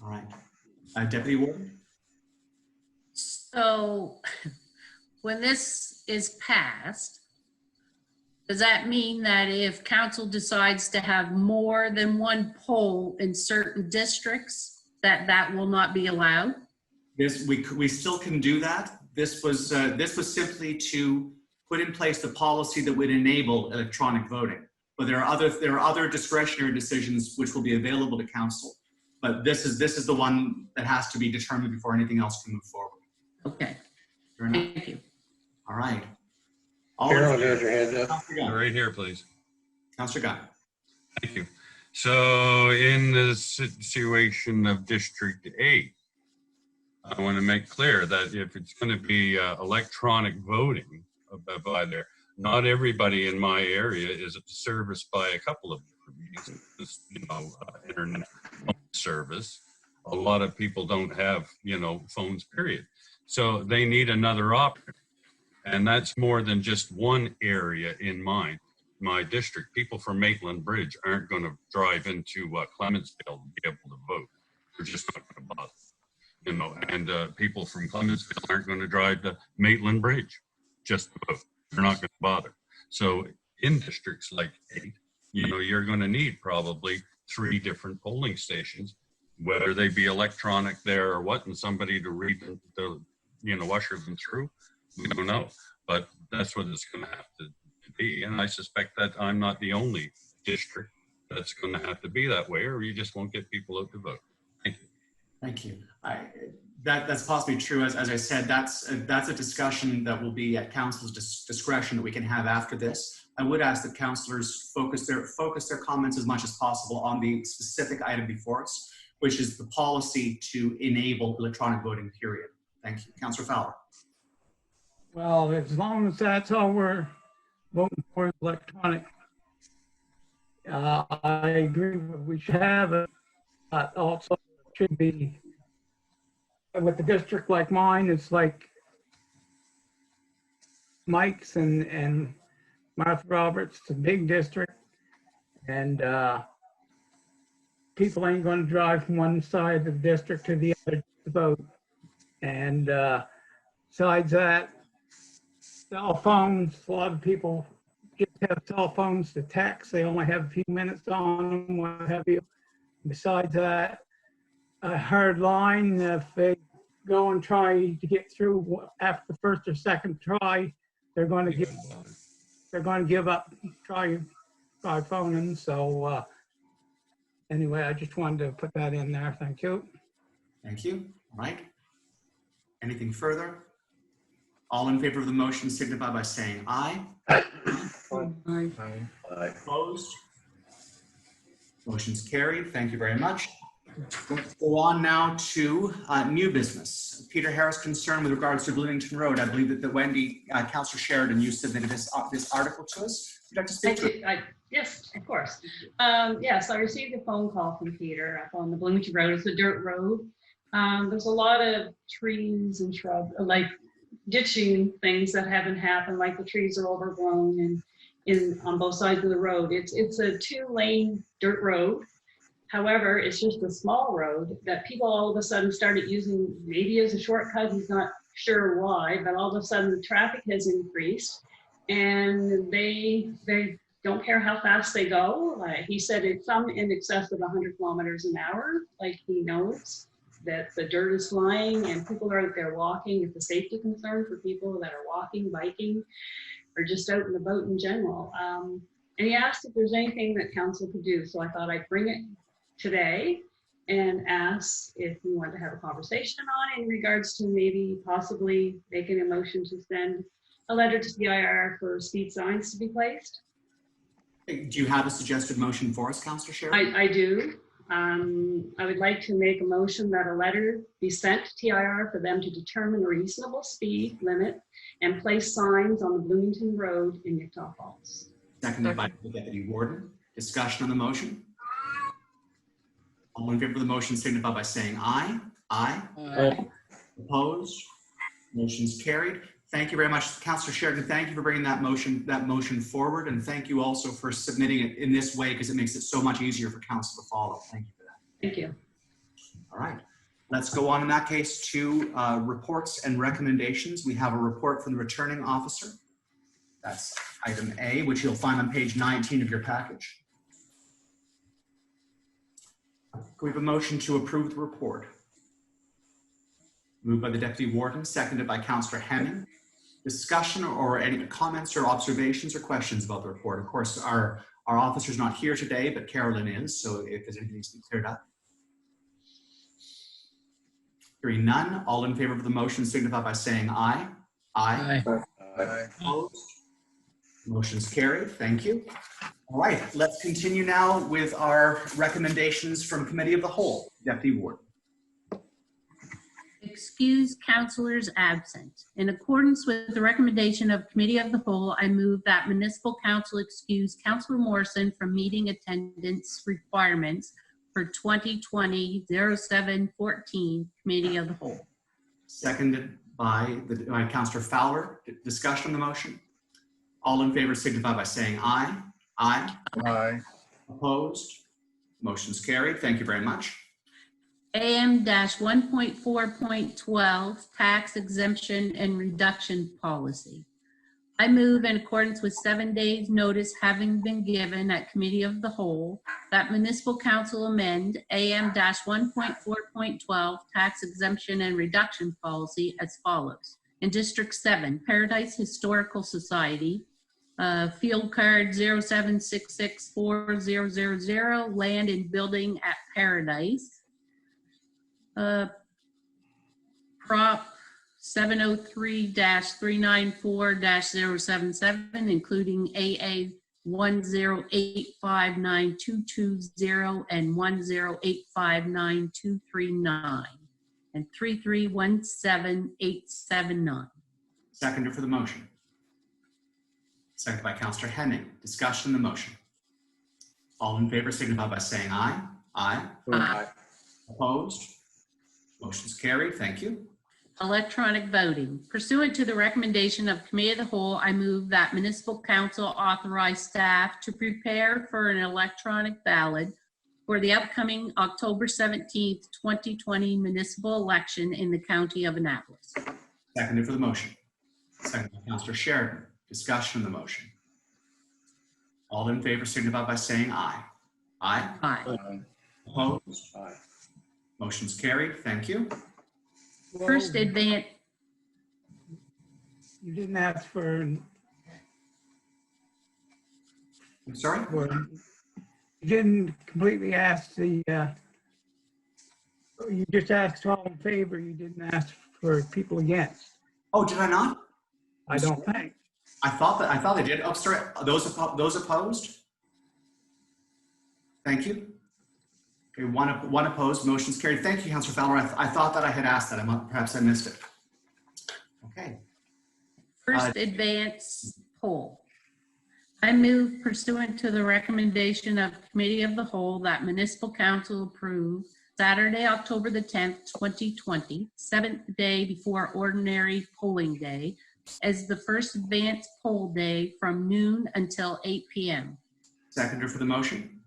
All right. Deputy Warden? So when this is passed, does that mean that if council decides to have more than 1 poll in certain districts, that will not be allowed? Yes, we still can do that. This was simply to put in place the policy that would enable electronic voting. But there are other discretionary decisions which will be available to council. But this is the one that has to be determined before anything else can move forward. Okay. Thank you. All right. Carol, there's your hand up. Right here, please. Councillor Gunn. Thank you. So in the situation of District 8, I want to make clear that if it's going to be electronic voting by there, not everybody in my area is serviced by a couple of different meetings, internet service. A lot of people don't have, phones, period. So they need another option. And that's more than just one area in my district. People from Maitland Bridge aren't going to drive into Clementsville to be able to vote. They're just not going to bother. And people from Clementsville aren't going to drive to Maitland Bridge just to vote. They're not going to bother. So in districts like 8, you're going to need probably 3 different polling stations, whether they be electronic there or what, and somebody to read usher them through. We don't know, but that's what it's going to have to be. And I suspect that I'm not the only district that's going to have to be that way, or you just won't get people out to vote. Thank you. Thank you. That's possibly true. As I said, that's a discussion that will be at council's discretion that we can have after this. I would ask that councillors focus their comments as much as possible on the specific item before us, which is the policy to enable electronic voting, period. Thank you. Councillor Fowler. Well, as long as that's all we're voting for is electronic, I agree we should have it, but also it should be, with a district like mine, it's like Mike's and Martha Roberts, it's a big district, and people ain't going to drive from one side of the district to the other to vote. And besides that, cell phones, a lot of people just have cell phones to text. They only have a few minutes on them, what have you. Besides that, a hard line, if they go and try to get through after the first or second try, they're going to give up try phoning. So anyway, I just wanted to put that in there. Thank you. Thank you. All right. Anything further? All in favor of the motion signify by saying aye. Aye. Opposed? Motion's carried. Thank you very much. Let's go on now to new business. Peter Harris concern with regards to Bloomington Road. I believe that Wendy, Councillor Sheridan, you submitted this article to us. Would you like to speak to it? Yes, of course. Yes, I received a phone call from Peter up on the Bloomington Road. It's a dirt road. There's a lot of trees and shrubs, like ditching things that haven't happened, like the trees are overgrown and on both sides of the road. It's a 2-lane dirt road. However, it's just a small road that people all of a sudden started using maybe as a shortcut. He's not sure why, but all of a sudden the traffic has increased and they don't care how fast they go. He said it's some in excess of 100 kilometers an hour. Like, he knows that the dirt is flying and people are out there walking. It's a safety concern for people that are walking, biking, or just out and about in general. And he asked if there's anything that council could do. So I thought I'd bring it today and ask if we want to have a conversation on it in regards to maybe possibly making a motion to send a letter to CIR for speed signs to be placed. Do you have a suggested motion for us, Councillor Sheridan? I do. I would like to make a motion that a letter be sent to TIR for them to determine a reasonable speed limit and place signs on the Bloomington Road in Nicktoff Falls. Seconded by the Deputy Warden. Discussion on the motion. All in favor of the motion signify by saying aye. Aye. Aye. Opposed? Motion's carried. Thank you very much, Councillor Sheridan. Thank you for bringing that motion forward, and thank you also for submitting it in this way because it makes it so much easier for council to follow. Thank you for that. Thank you. All right. Let's go on in that case to reports and recommendations. We have a report from the returning officer. That's item A, which you'll find on page 19 of your package. Can we have a motion to approve the report? Moved by the Deputy Warden, seconded by Councillor Hemming. Discussion or any comments or observations or questions about the report? Of course, our officer's not here today, but Carolyn is, so if there's anything needs to be cleared up. Hearing none, all in favor of the motion signify by saying aye. Aye. Aye. Opposed? Motion's carried. Thank you. All right, let's continue now with our recommendations from Committee of the Whole. Deputy Warden. Excuse councillors absent. In accordance with the recommendation of Committee of the Whole, I move that Municipal Council excuse Councillor Morrison from meeting attendance requirements for 2020-07-14 Committee of the Whole. Seconded by Councillor Fowler. Discussion on the motion? All in favor signify by saying aye. Aye. Aye. Opposed? Motion's carried. Thank you very much. AM-1.4.12 Tax Exemption and Reduction Policy. I move in accordance with 7 days notice having been given at Committee of the Whole that Municipal Council amend AM-1.4.12 Tax Exemption and Reduction Policy as follows. In District 7, Paradise Historical Society, field card 07664000, land and building at Paradise. Prop 703-394-077, including AA 108592220 and 108592239 and 3317879. Seconder for the motion. Seconded by Councillor Henning. Discussion on the motion. All in favor signify by saying aye. Aye. Aye. Opposed? Motion's carried. Thank you. Electronic voting. Pursuant to the recommendation of Committee of the Whole, I move that Municipal Council authorize staff to prepare for an electronic ballot for the upcoming October 17th, 2020 municipal election in the County of Annapolis. Seconded for the motion. Seconded by Councillor Sheridan. Discussion on the motion. All in favor signify by saying aye. Aye. Aye. Opposed? Aye. Motion's carried. Thank you. First advance. You didn't ask for, I'm sorry? you didn't completely ask the, you just asked all in favor. You didn't ask for people against. Oh, did I not? I don't think. I thought I did. Oh, sorry. Those opposed? Thank you. Okay, one opposed. Motion's carried. Thank you, Councillor Fowler. I thought that I had asked that. Perhaps I missed it. Okay. First advance poll. I move pursuant to the recommendation of Committee of the Whole that Municipal Council approve Saturday, October the 10th, 2020, 7th day before ordinary polling day, as the first advance poll day from noon until 8 p.m. Seconder for the motion.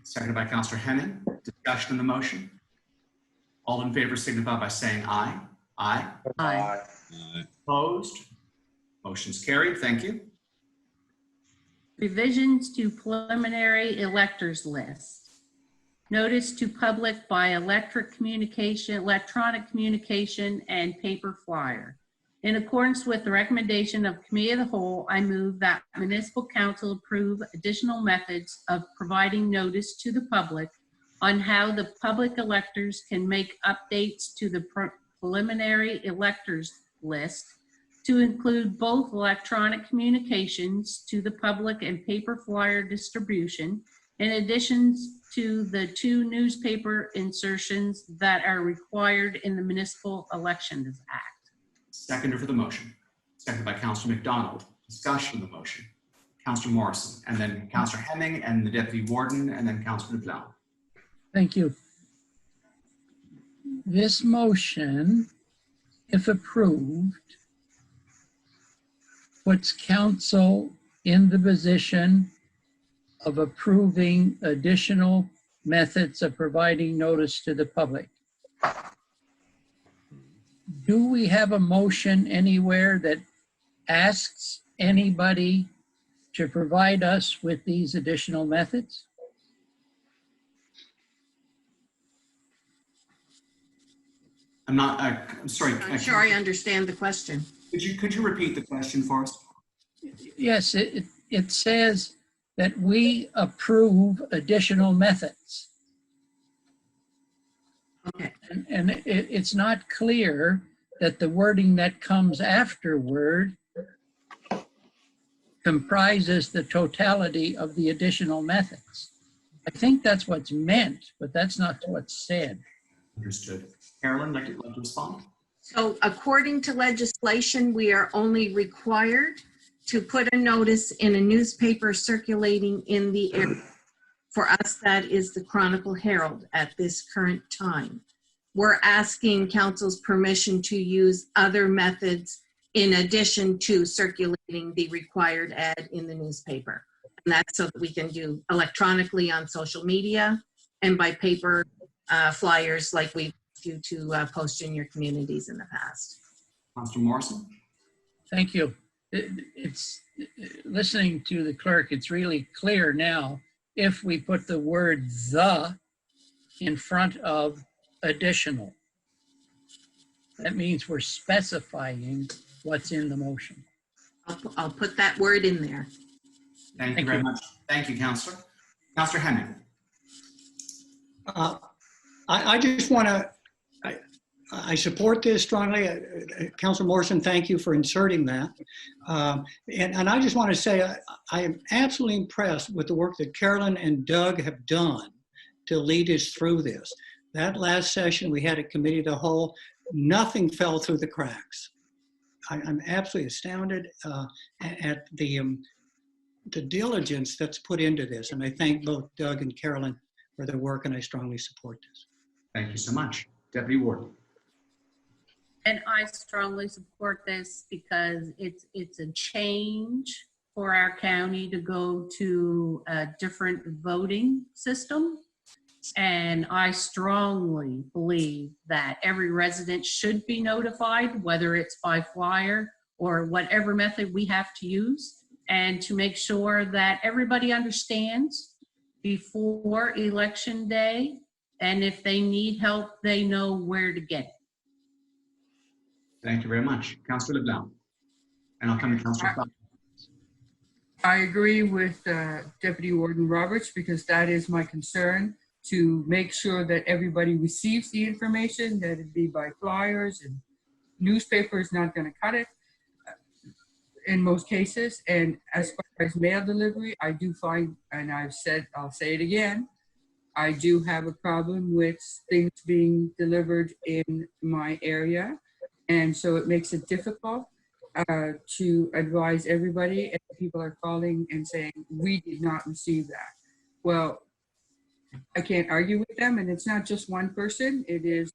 Seconded by Councillor Henning. Discussion on the motion. All in favor signify by saying aye. Aye. Aye. Opposed? Motion's carried. Thank you. Revisions to preliminary electors list. Notice to public by electronic communication, and paper flyer. In accordance with the recommendation of Committee of the Whole, I move that Municipal Council approve additional methods of providing notice to the public on how the public electors can make updates to the preliminary electors list to include both electronic communications to the public and paper flyer distribution, in addition to the 2 newspaper insertions that are required in the Municipal Elections Act. Seconder for the motion. Seconded by Councillor McDonald. Discussion of the motion. Councillor Morrison, and then Councillor Henning, and the Deputy Warden, and then Councillor DePlowne. Thank you. This motion, if approved, puts council in the position of approving additional methods of providing notice to the public. Do we have a motion anywhere that asks anybody to provide us with these additional methods? I'm sorry. I'm sure I understand the question. Could you repeat the question for us? Yes, it says that we approve additional methods. Okay. And it's not clear that the wording that comes afterward comprises the totality of the additional methods. I think that's what's meant, but that's not what's said. Understood. Carolyn, like to respond? So according to legislation, we are only required to put a notice in a newspaper circulating in the area For us, that is the Chronicle Herald at this current time. We're asking council's permission to use other methods in addition to circulating the required ad in the newspaper. And that's so that we can do electronically on social media and by paper flyers like we do to post in your communities in the past. Councilor Morrison? Thank you. It's listening to the clerk, it's really clear now if we put the word "the" in front of additional. That means we're specifying what's in the motion. I'll put that word in there. Thank you very much. Thank you, Councillor. Councillor Hemming. I just want to, I support this strongly. Councilor Morrison, thank you for inserting that. And I just want to say, I am absolutely impressed with the work that Carolyn and Doug have done to lead us through this. That last session we had a committee of the whole, nothing fell through the cracks. I'm absolutely astounded at the diligence that's put into this. And I thank both Doug and Carolyn for their work, and I strongly support this. Thank you so much. Deputy Warden. And I strongly support this because it's a change for our county to go to a different voting system. And I strongly believe that every resident should be notified, whether it's by flyer or whatever method we have to use, and to make sure that everybody understands before Election Day. And if they need help, they know where to get it. Thank you very much. Councillor LeBlanc. And I'll come to Councillor Fowler. I agree with Deputy Warden Roberts because that is my concern, to make sure that everybody receives the information, that it be by flyers, and newspaper is not going to cut it in most cases. And as far as mail delivery, I do find, and I'll say it again, I do have a problem with things being delivered in my area. And so it makes it difficult to advise everybody, and people are calling and saying, we did not receive that. Well, I can't argue with them, and it's not just one person, it is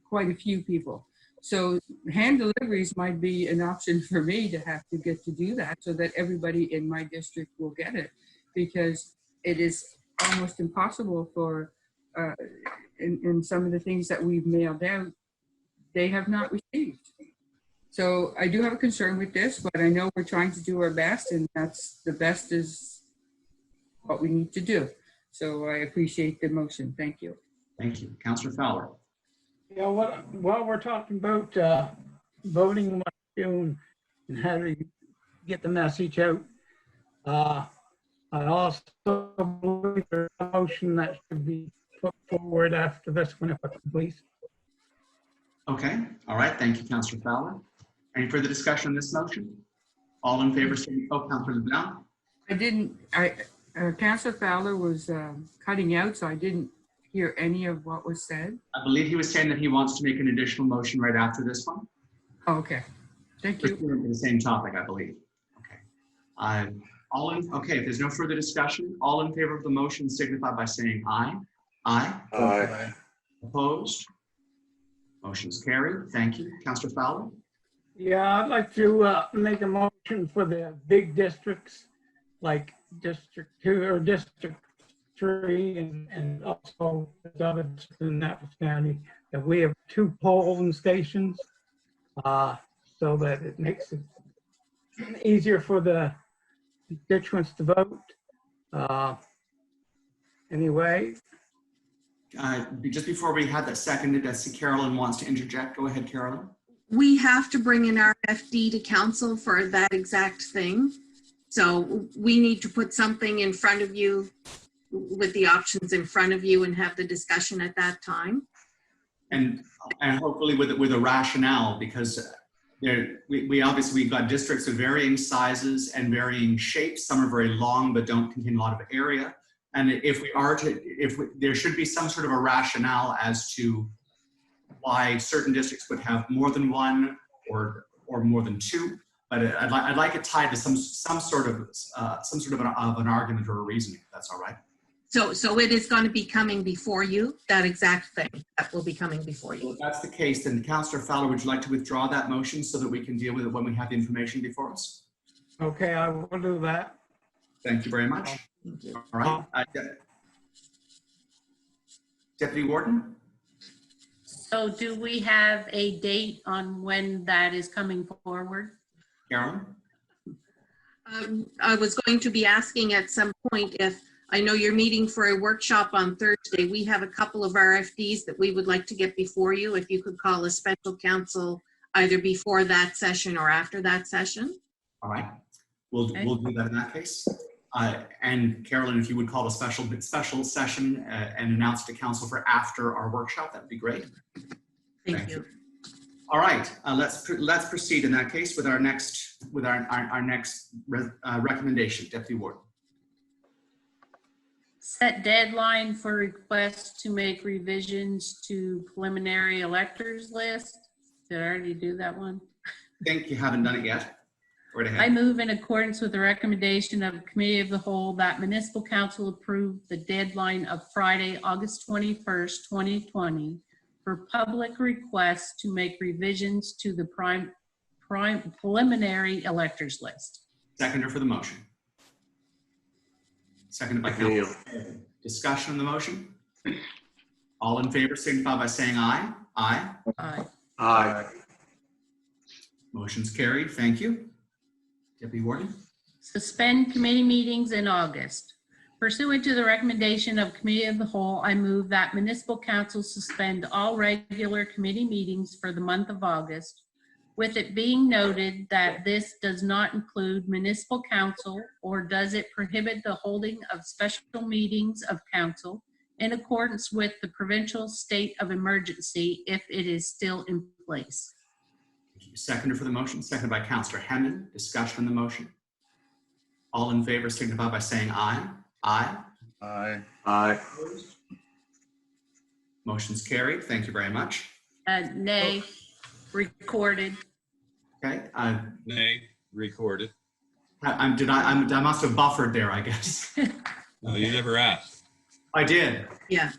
quite a few people. So hand deliveries might be an option for me to have to get to do that so that everybody in my district will get it, because it is almost impossible for, in some of the things that we've mailed out, they have not received. So I do have a concern with this, but I know we're trying to do our best, and that's the best is what we need to do. So I appreciate the motion. Thank you. Thank you. Councillor Fowler. Yeah, while we're talking about voting June and how to get the message out, I also believe there's a motion that should be put forward after this one, if I could please. Okay. All right. Thank you, Councillor Fowler. Any further discussion on this motion? All in favor, say, oh, Councillor LeBlanc. Councillor Fowler was cutting out, so I didn't hear any of what was said. I believe he was saying that he wants to make an additional motion right after this one. Oh, okay. Thank you. For the same topic, I believe. Okay. Okay, if there's no further discussion, all in favor of the motion signify by saying aye. Aye. Aye. Opposed? Motion's carried. Thank you. Councillor Fowler? Yeah, I'd like to make a motion for the big districts like District 2 or District 3 and also the other districts in Annapolis County, that we have 2 polling stations so that it makes it easier for the constituents to vote. Anyway. Just before we had that seconded, I see Carolyn wants to interject. Go ahead, Carolyn. We have to bring an RFD to council for that exact thing. So we need to put something in front of you with the options in front of you and have the discussion at that time. And hopefully with a rationale, because we obviously, we've got districts of varying sizes and varying shapes. Some are very long but don't contain a lot of area. And if there should be some sort of a rationale as to why certain districts would have more than one or more than 2. But I'd like it tied to some sort of an argument or a reasoning, if that's all right. So it is going to be coming before you, that exact thing that will be coming before Well, you. if that's the case, then Councillor Fowler, would you like to withdraw that motion so that we can deal with it when we have the information before us? Okay, I will do that. Thank you very much. All right. Deputy Warden? So do we have a date on when that is coming forward? Carolyn? I was going to be asking at some point if, I know you're meeting for a workshop on Thursday. We have a couple of RFDs that we would like to get before you. If you could call a special council either before that session or after that session. All right. We'll do that in that case. And Carolyn, if you would call a special session and announce to council for after our workshop, that'd be great. Thank you. All right, let's proceed in that case with our next recommendation, Deputy Warden. Set deadline for requests to make revisions to preliminary electors list. Did I already do that one? I think you haven't done it yet. Go right ahead. I move in accordance with the recommendation of Committee of the Whole that Municipal Council approve the deadline of Friday, August 21st, 2020 for public requests to make revisions to the preliminary electors list. Seconder for the motion. Seconded by Council. Discussion on the motion. All in favor signify by saying aye. Aye. Aye. Aye. Motion's carried. Thank you. Deputy Warden. Suspend committee meetings in August. Pursuant to the recommendation of Committee of the Whole, I move that Municipal Council suspend all regular committee meetings for the month of August, with it being noted that this does not include Municipal Council, or does it prohibit the holding of special meetings of council in accordance with the provincial state of emergency if it is still in place. Seconder for the motion, seconded by Councillor Hemming. Discussion on the motion. All in favor signify by saying aye. Aye. Aye. Aye. Motion's carried. Thank you very much. Nay, recorded. Okay. Nay, recorded. I must have buffered there, I guess. No, you never asked. I did. Yeah.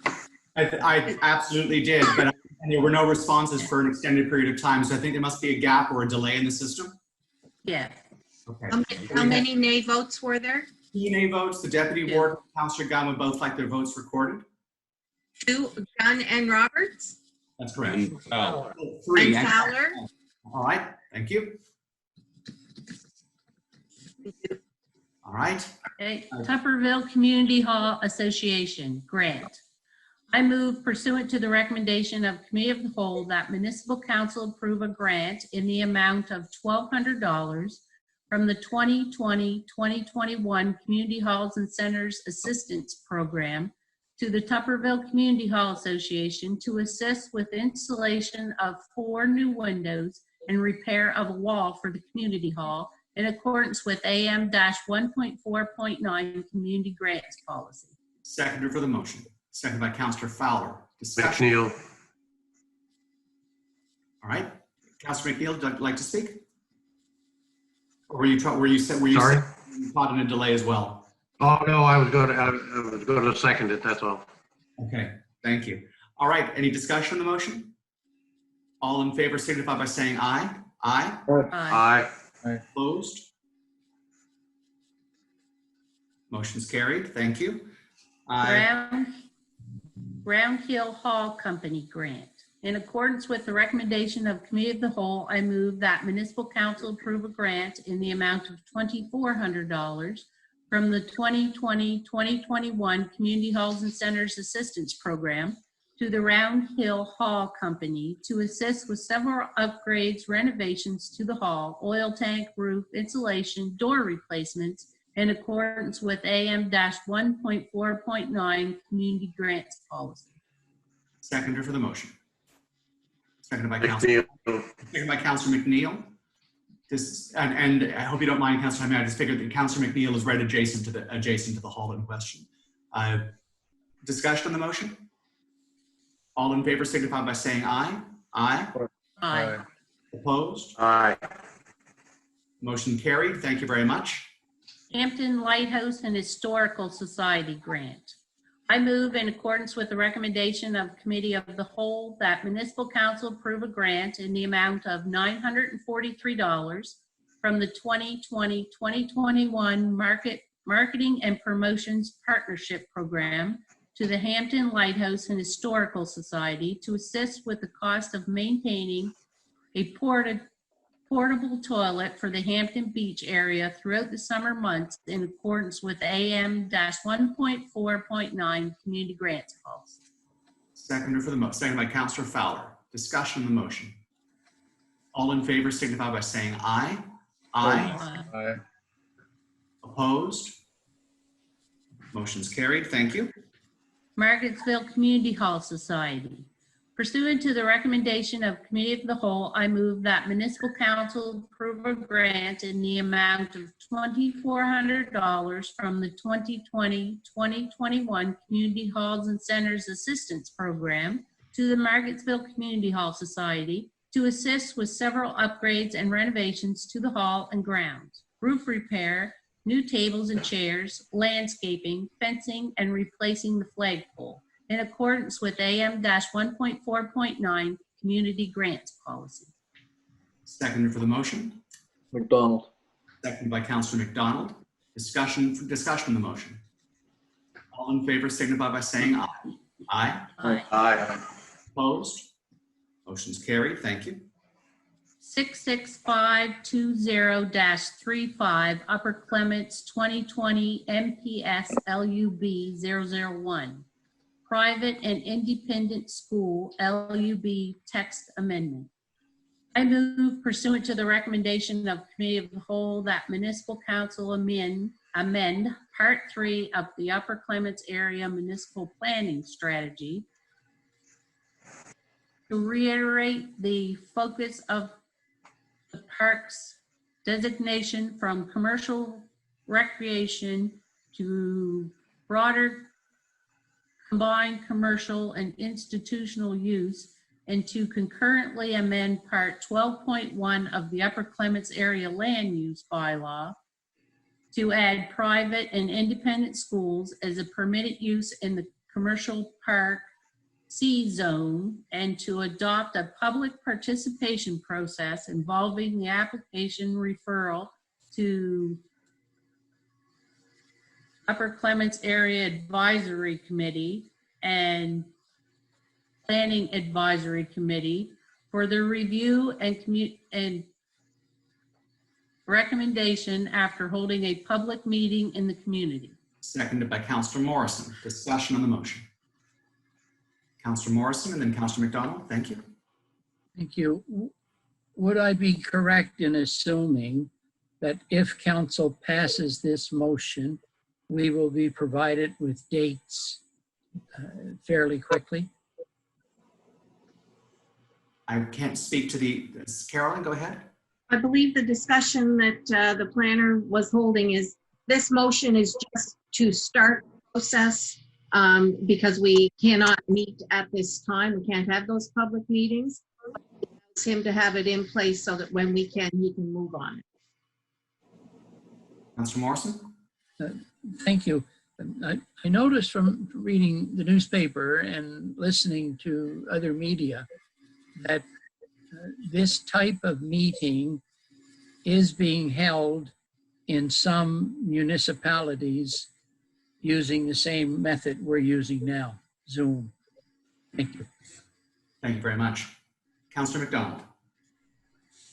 I absolutely did, but there were no responses for an extended period of time. So I think there must be a gap or a delay in the system. Yeah. Okay. How many nay votes were there? 2 nay votes. The Deputy Warden, Councillor Gunn would both like their votes recorded. 2, Gunn and Roberts? That's correct. And Fowler. 3. And Fowler? All right. Thank you. All right. Okay. Tupperville Community Hall Association grant. I move pursuant to the recommendation of Committee of the Whole that Municipal Council approve a grant in the amount of $1,200 from the 2020-2021 Community Halls and Centers Assistance Program to the Tupperville Community Hall Association to assist with installation of 4 new windows and repair of a wall for the community hall in accordance with AM-1.4.9 Community Grants Policy. Seconder for the motion. Seconded by Councillor Fowler. Discussion. McNeil. All right. Councillor McNeil, would you like to speak? Or were you Sorry? caught in a delay as well? Oh, no, I was going to second it, that's all. Okay, thank you. All right, any discussion on the motion? All in favor signify by saying aye. Aye. Aye. Aye. Opposed? Motion's carried. Thank you. Round Hill Hall Company grant. In accordance with the recommendation of Committee of the Whole, I move that Municipal Council approve a grant in the amount of $2,400 from the 2020-2021 Community Halls and Centers Assistance Program to the Round Hill Hall Company to assist with several upgrades, renovations to the hall, oil tank, roof, insulation, door replacements, in accordance with AM-1.4.9 Community Grants Policy. Seconder for the motion. Seconded by Councillor McNeil. This and I hope you don't mind, Councillor. I just figured that Councillor McNeil is right adjacent to the hall in question. Discussion on the motion. All in favor signify by saying aye. Aye. Aye. Opposed? Aye. Motion carried. Thank you very much. Hampton Lighthouse and Historical Society grant. I move in accordance with the recommendation of Committee of the Whole that Municipal Council approve a grant in the amount of $943 from the 2020-2021 Marketing and Promotions Partnership Program to the Hampton Lighthouse and Historical Society to assist with the cost of maintaining a portable toilet for the Hampton Beach area throughout the summer months in accordance with AM-1.4.9 Community Grants Policy. Seconded by Councillor Fowler. Discussion on the motion. All in favor signify by saying aye. Aye. Aye. Opposed? Motion's carried. Thank you. Margarettsville Community Hall Society. Pursuant to the recommendation of Committee of the Whole, I move that Municipal Council approve a grant in the amount of $2,400 from the 2020-2021 Community Halls and Centers Assistance Program to the Margarettsville Community Hall Society to assist with several upgrades and renovations to the hall and grounds, roof repair, new tables and chairs, landscaping, fencing, and replacing the flagpole, in accordance with AM-1.4.9 Community Grants Policy. Seconded for the motion. McDonald. Seconded by Councillor McDonald. Discussion on the motion. All in favor signify by saying aye. Aye. Aye. Aye. Opposed? Motion's carried. Thank you. 66520-35 Upper Clements 2020 MPS LUB 001. Private and Independent School LUB Text Amendment. I move pursuant to the recommendation of Committee of the Whole that Municipal Council amend Part 3 of the Upper Clements Area Municipal Planning Strategy to reiterate the focus of the park's designation from commercial recreation to broader combined commercial and institutional use, and to concurrently amend Part 12.1 of the Upper Clements Area Land Use Bylaw to add private and independent schools as a permitted use in the commercial park C zone, and to adopt a public participation process involving the application referral to Upper Clements Area Advisory Committee and Planning Advisory Committee for the review and recommendation after holding a public meeting in the community. Seconded by Councillor Morrison. Discussion on the motion. Councillor Morrison and then Councillor McDonald. Thank you. Thank you. Would I be correct in assuming that if council passes this motion, we will be provided with dates fairly quickly? I can't speak to the, Carolyn, go ahead. I believe the discussion that the planner was holding is, this motion is just to start the process because we cannot meet at this time. We can't have those public meetings. It allows him to have it in place so that when we can, he can move on it. Councillor Morrison? Thank you. I noticed from reading the newspaper and listening to other media that this type of meeting is being held in some municipalities using the same method we're using now, Zoom. Thank you. Thank you very much. Councillor McDonald?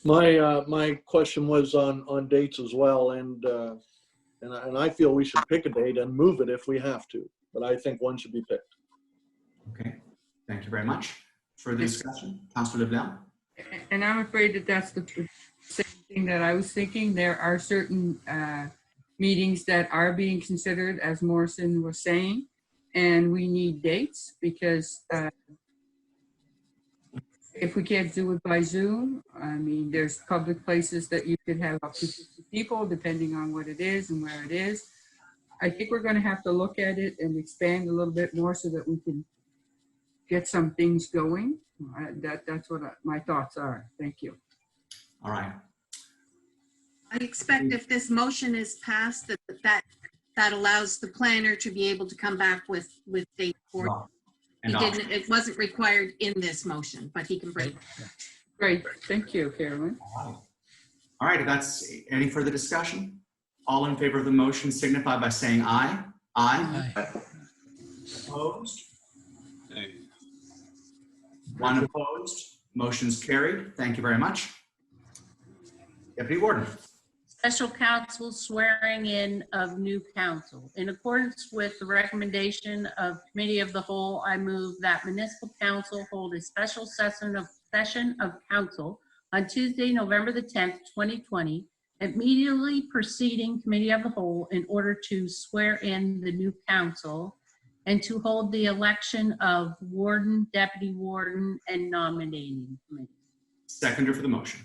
My question was on dates as well, and I feel we should pick a date and move it if we have to, but I think one should be picked. Okay, thank you very much. Further discussion? Councillor LeBlanc? And I'm afraid that that's the same thing that I was thinking. There are certain meetings that are being considered, as Morrison was saying, and we need dates because if we can't do it by Zoom, I mean, there's public places that you could have up to 50 people, depending on what it is and where it is. I think we're going to have to look at it and expand a little bit more so that we can get some things going. That's what my thoughts are. Thank you. All right. I expect if this motion is passed, that that allows the planner to be able to come back with date for. He And didn't, it wasn't required in this motion, but he can bring. Great, thank you, Carolyn. all right, if that's any further discussion, all in favor of the motion signify by saying aye. Aye. Opposed? One opposed. Motion's carried. Thank you very much. Deputy Warden. Special counsel swearing in of new counsel. In accordance with the recommendation of Committee of the Whole, I move that municipal council hold a special session of council on Tuesday, November the 10th, 2020, immediately preceding Committee of the Whole in order to swear in the new council and to hold the election of warden, deputy warden, and nominating committee. Seconder for the motion.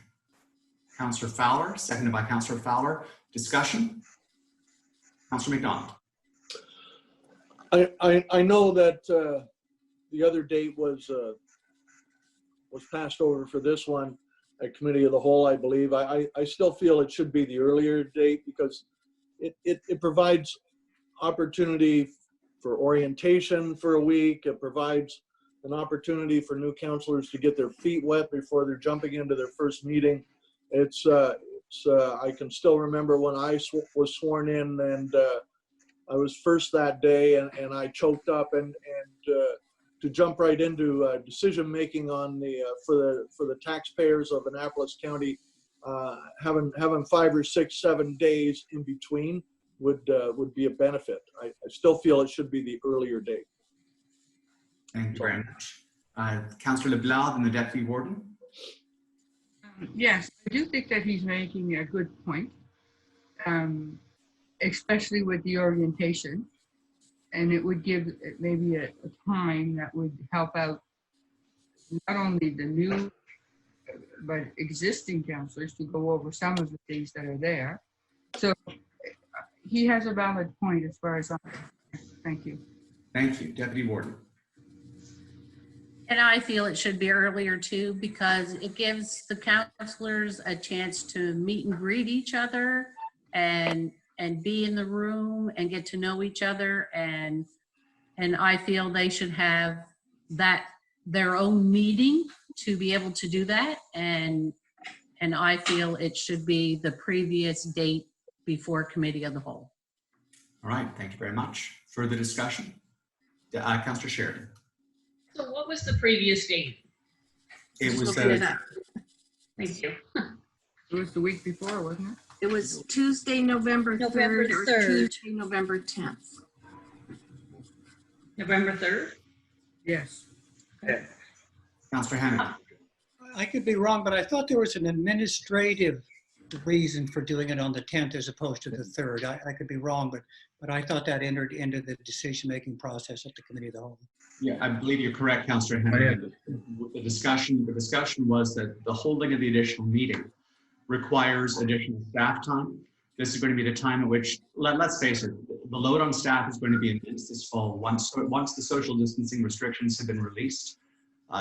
Councillor Fowler, seconded by Councillor Fowler. Discussion? Councillor McDonald. I know that the other date was passed over for this one at Committee of the Whole, I believe. I still feel it should be the earlier date because it provides opportunity for orientation for a week. It provides an opportunity for new councilors to get their feet wet before they're jumping into their first meeting. I can still remember when I was sworn in, and I was first that day, and I choked up, and to jump right into decision making on the for the taxpayers of Annapolis County, having 5 or 6, 7 days in between would be a benefit. I still feel it should be the earlier date. Thank you very much. Councillor LeBlanc and the Deputy Warden. Yes, I do think that he's making a good point, especially with the orientation. And it would give maybe a time that would help out not only the new, but existing counselors to go over some of the things that are there. So he has a valid point as far as I'm concerned. Thank you. Thank you. Deputy Warden. And I feel it should be earlier too, because it gives the counselors a chance to meet and greet each other and be in the room and get to know each other. And I feel they should have their own meeting to be able to do that. And I feel it should be the previous date before Committee of the Whole. All right. Thank you very much. Further discussion? Councillor Sheridan. So what was the previous date? It was Thank you. It was the week before, wasn't it? It was Tuesday, November 3rd or Tuesday, November 10th. November 3rd? Yes. Councillor Hannan. I could be wrong, but I thought there was an administrative reason for doing it on the 10th as opposed to the 3rd. I could be wrong, but I thought that entered into the decision-making process at the Committee of the Whole. Yeah, I believe you're correct, Councillor Hannan. The discussion was that the holding of the additional meeting requires additional staff time. This is going to be the time at which, let's face it, the load on staff is going to be immense this fall once the social distancing restrictions have been released.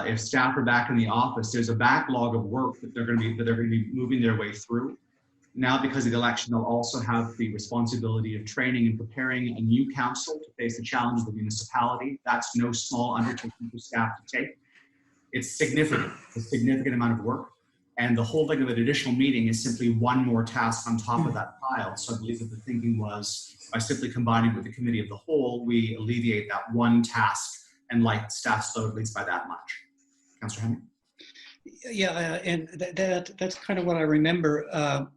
If staff are back in the office, there's a backlog of work that they're going to be moving their way through. Now, because of the election, they'll also have the responsibility of training and preparing a new council to face the challenges of the municipality. That's no small undertaking for staff to take. It's significant, a significant amount of work. And the holding of an additional meeting is simply one more task on top of that pile. So I believe that the thinking was by simply combining with the Committee of the Whole, we alleviate that one task and light staff's load at least by that much. Councillor Henry. Yeah, and that's kind of what I remember.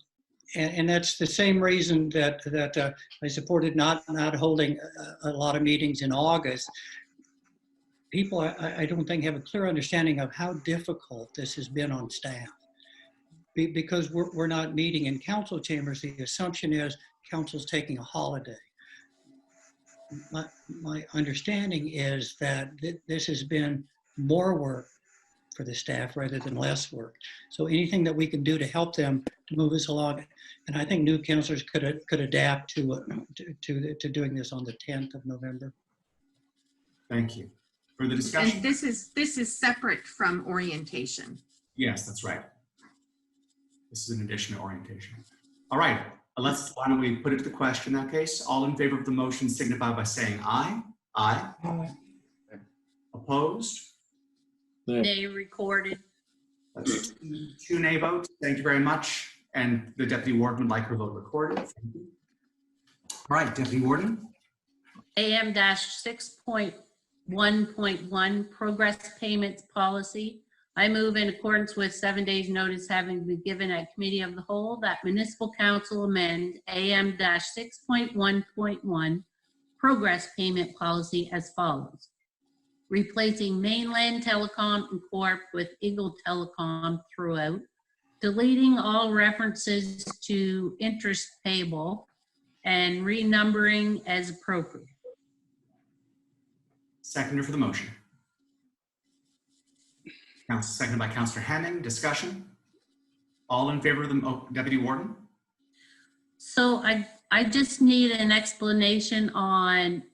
And that's the same reason that I supported not holding a lot of meetings in August. People, I don't think, have a clear understanding of how difficult this has been on staff. Because we're not meeting in council chambers, the assumption is council's taking a holiday. My understanding is that this has been more work for the staff rather than less work. So anything that we can do to help them to move us along, and I think new councilors could adapt to doing this on the 10th of November. Thank you. Further discussion? And this is separate from orientation. Yes, that's right. This is an additional orientation. All right. Why don't we put it to the question in that case? All in favor of the motion signify by saying aye. Aye. Opposed? Nay recorded. That's two nay votes. Thank you very much. And the deputy warden would like her vote recorded. Thank you. All right, deputy warden. AM-6.1.1 Progress Payments Policy. I move in accordance with 7 days notice having been given at Committee of the Whole that Municipal Council amend AM-6.1.1 Progress Payment Policy as follows. Replacing Mainland Telecom and Corp with Eagle Telecom throughout, deleting all references to interest payable, and renumbering as appropriate. Seconder for the motion. Seconded by Councillor Hemming. Discussion. All in favor of the deputy warden? So I just need an explanation on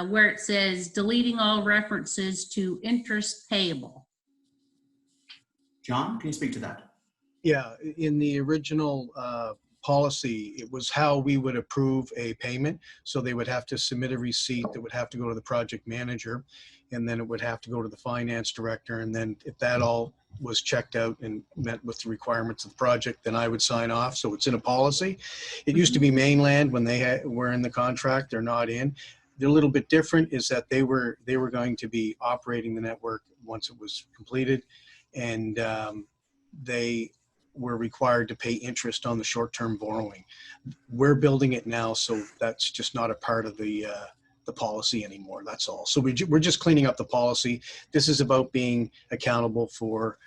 where it says deleting all references to interest payable. John, can you speak to that? Yeah, in the original policy, it was how we would approve a payment. So they would have to submit a receipt that would have to go to the project manager, and then it would have to go to the finance director. And then if that all was checked out and met with the requirements of the project, then I would sign off. So it's in a policy. It used to be Mainland when they were in the contract. They're not in. They're a little bit different is that they were going to be operating the network once it was completed, and they were required to pay interest on the short-term borrowing. We're building it now, so that's just not a part of the policy anymore. That's all. So we're just cleaning up the policy. This is about being accountable for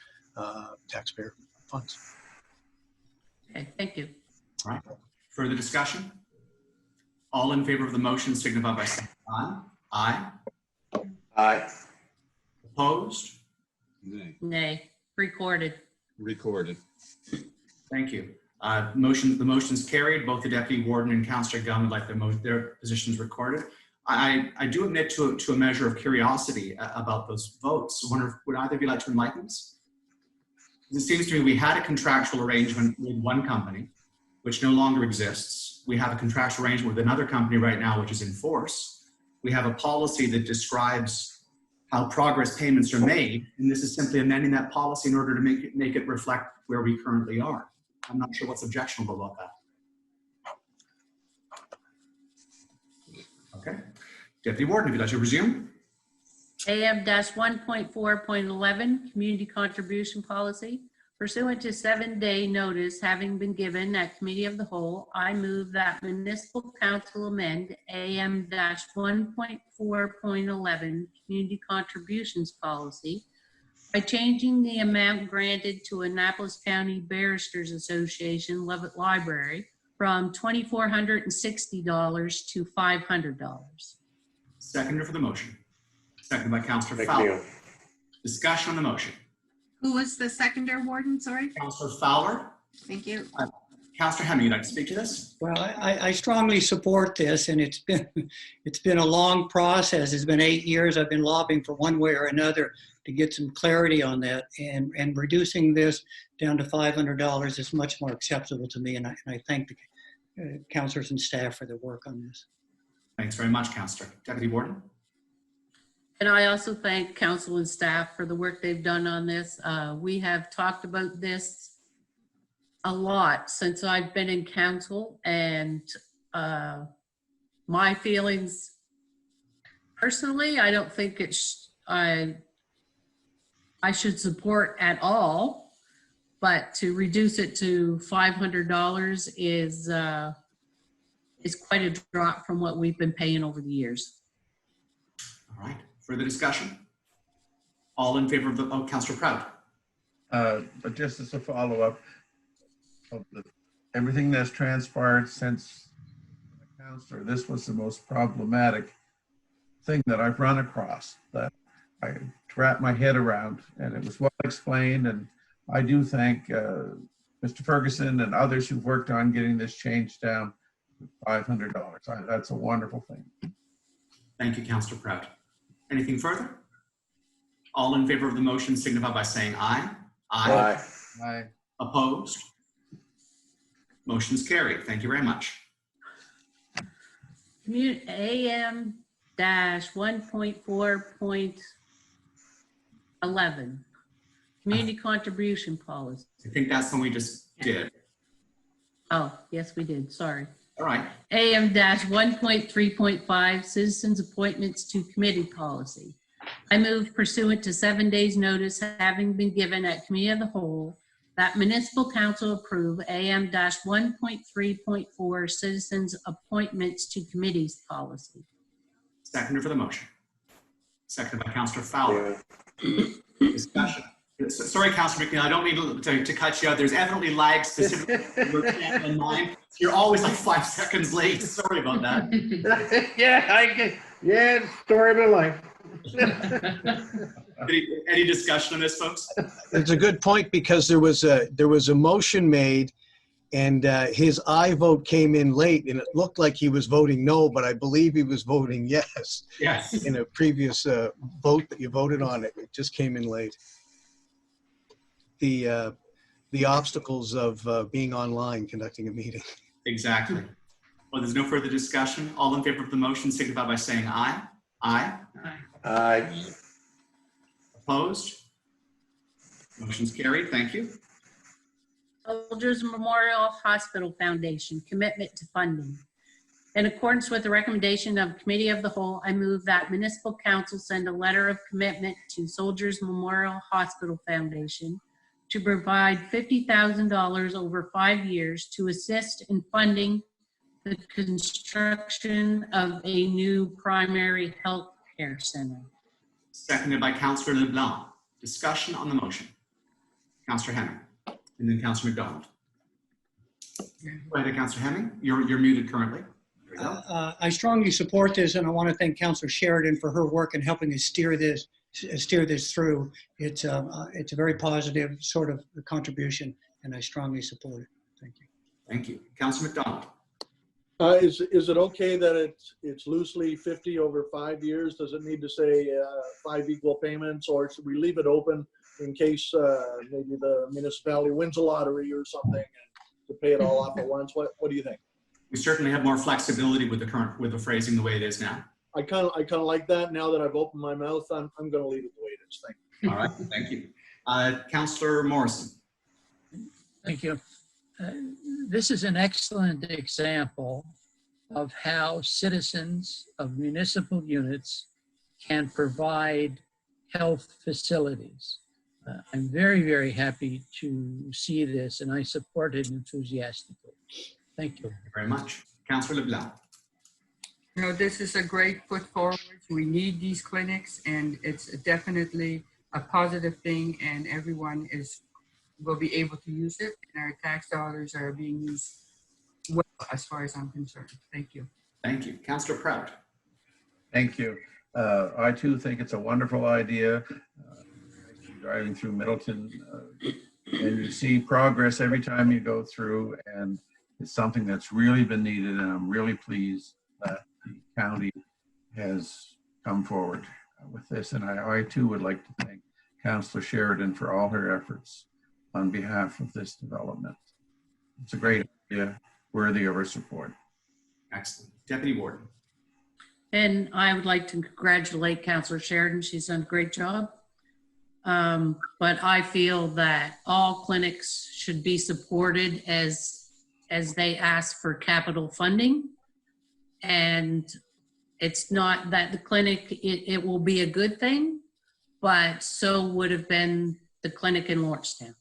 taxpayer funds. Okay, thank you. All right. Further discussion? All in favor of the motion signify by saying aye. Aye. Aye. Opposed? Nay. Nay, recorded. Recorded. Thank you. The motion's carried. Both the deputy warden and Councillor Gunn would like their positions recorded. I do admit to a measure of curiosity about those votes. I wonder, would either of you like to enlighten us? It seems to me we had a contractual arrangement with one company, which no longer exists. We have a contractual arrangement with another company right now, which is in force. We have a policy that describes how progress payments are made, and this is simply amending that policy in order to make it reflect where we currently are. I'm not sure what's objectionable about that. Okay. Deputy Warden, if you'd like to resume. AM-1.4.11 Community Contribution Policy. Pursuant to 7-day notice having been given at Committee of the Whole, I move that Municipal Council amend AM-1.4.11 Community Contributions Policy by changing the amount granted to Annapolis County Barristers Association Levitt Library from $2,460 to $500. Seconder for the motion. Seconded by Councillor Thank Fowler. you. Discussion on the motion. Who was the seconder, Warden? Sorry. Councillor Fowler. Thank you. Councillor Hemming, you'd like to speak to this? Well, I strongly support this, and it's been a long process. It's been 8 years. I've been lobbying for one way or another to get some clarity on that, and reducing this down to $500 is much more acceptable to me, and I thank the councilors and staff for their work on this. Thanks very much, Councillor. Deputy Warden. And I also thank council and staff for the work they've done on this. We have talked about this a lot since I've been in council, and my feelings personally, I don't think I should support at all, but to reduce it to $500 is quite a drop from what we've been paying over the years. All right. Further discussion? All in favor of the, Councillor Proud. But just as a follow-up, everything that's transpired since the councillor, this was the most problematic thing that I've run across that I wrapped my head around, and it was well explained. And I do thank Mr. Ferguson and others who've worked on getting this changed down to $500. That's a wonderful thing. Thank you, Councillor Proud. Anything further? All in favor of the motion signify by saying aye. Aye. Aye. Opposed? Motion's carried. Thank you very much. AM-1.4.11, community contribution policy. I think that's the one we just did. Oh, yes, we did. Sorry. All right. AM-1.3.5, citizens appointments to committee policy. I move pursuant to 7 days notice having been given at committee of the whole that municipal council approve AM-1.3.4 citizens appointments to committees policy. Seconder for the motion. Seconded by Councillor Fowler. Discussion. Sorry, Councillor McNeil, I don't mean to cut you out. There's evidently lag specifically for in mind. You're always like 5 seconds late. Sorry about that. Yeah, story of my life. Any discussion on this, folks? It's a good point because there was a motion made and his aye vote came in late and it looked like he was voting no, but I believe he was voting yes. Yes. In a previous vote that you voted on it. It just came in late. The obstacles of being online, conducting a meeting. Exactly. Well, there's no further discussion. All in favor of the motion signify by saying aye. Aye. Aye. Opposed? Motion's carried. Thank you. Soldiers Memorial Hospital Foundation, commitment to funding. In accordance with the recommendation of Committee of the Whole, I move that Municipal Council send a letter of commitment to Soldiers Memorial Hospital Foundation to provide $50,000 over 5 years to assist in funding the construction of a new primary health care center. Seconded by Councillor LeBlanc. Discussion on the motion. Councillor Hemming, and then Councillor McDonald. Go ahead, Councillor Hemming. You're muted currently. There we go. I strongly support this, and I want to thank Councillor Sheridan for her work in helping us steer this through. It's a very positive sort of contribution, and I strongly support it. Thank you. Thank you. Councillor McDonald. Is it okay that it's loosely 50 over 5 years? Does it need to say 5 equal payments, or should we leave it open in case maybe the municipality wins a lottery or something and to pay it all off at once? What do you think? We certainly have more flexibility with the phrasing the way it is now. I kind of like that. Now that I've opened my mouth, I'm going to leave it the way it is. Thank you. All right. Thank you. Councillor Morrison. Thank you. This is an excellent example of how citizens of municipal units can provide health facilities. I'm very, very happy to see this, and I support it enthusiastically. Thank you. Thank you very much. Councillor LeBlanc. You know, this is a great foot forward. We need these clinics, and it's definitely a positive thing, and everyone will be able to use it, and our tax dollars are being used well as far as I'm concerned. Thank you. Thank you. Councillor Prout. Thank you. I too think it's a wonderful idea. Driving through Middleton, and you see progress every time you go through, and it's something that's really been needed, and I'm really pleased that the county has come forward with this. And I too would like to thank Councillor Sheridan for all her efforts on behalf of this development. It's a great idea, worthy of our support. Excellent. Deputy Warden. And I would like to congratulate Councillor Sheridan. She's done a great job. But I feel that all clinics should be supported as they ask for capital funding. And it's not that the clinic, it will be a good thing, but so would have been the clinic in Lordstown.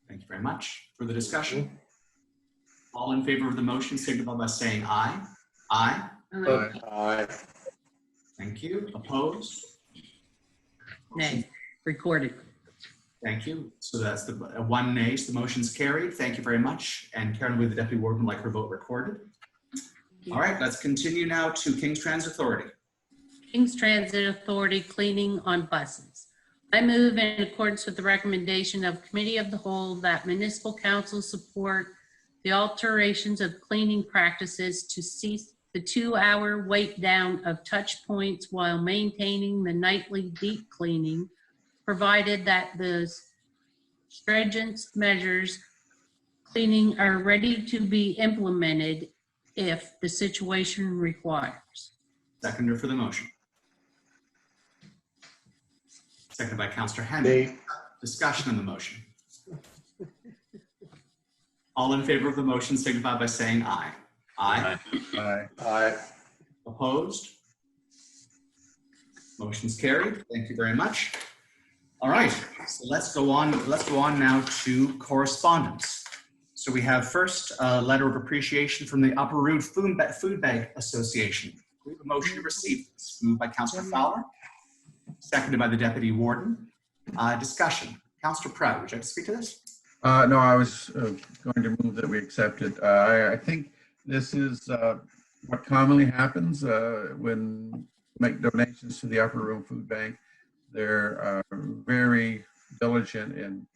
Thank you very much. For the discussion, all in favor of the motion signify by saying aye. Aye. Aye. Aye. Thank you. Opposed? Nay, recorded. Thank you. So that's the one nay, so the motion's carried. Thank you very much. And Karen Wood, the Deputy Warden, would like her vote recorded. All right, let's continue now to King's Transit Authority. King's Transit Authority cleaning on buses. I move in accordance with the recommendation of Committee of the Whole that Municipal Council support the alterations of cleaning practices to cease the 2-hour wait down of touch points while maintaining the nightly deep cleaning, provided that the stringent measures cleaning are ready to be implemented if the situation requires. Seconder for the motion. Seconded by Councillor Hammond. Me. Discussion on the motion. All in favor of the motion signify by saying aye. Aye. Aye. Aye. Opposed? Motion's carried. Thank you very much. All right, so let's go on now to correspondence. So we have first a letter of appreciation from the Upper Rood Food Bank Association. We have a motion to receive this. Moved by Councillor Fowler, seconded by the Deputy Warden. Discussion. Councillor Proud, would you like to speak to this? No, I was going to move that we accept it. I think this is what commonly happens when we make donations to the Upper Room Food Bank. They're very diligent in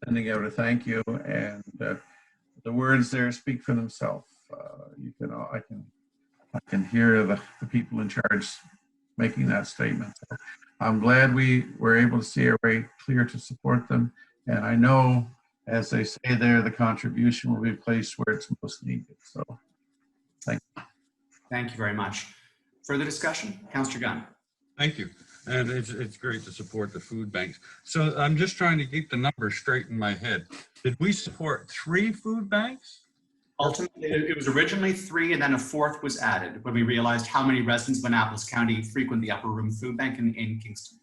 sending out a thank you, and the words there speak for themselves. I can hear the people in charge making that statement. So I'm glad we were able to see a way clear to support them, and I know, as they say there, the contribution will be placed where it's most needed. So, thank you. Thank you very much. Further discussion? Councillor Gunn. Thank you. And it's great to support the food banks. So I'm just trying to keep the numbers straight in my head. Did we support 3 food banks? Ultimately, it was originally 3, and then a 4th was added when we realized how many residents of Annapolis County frequent the Upper Room Food Bank in Kingston.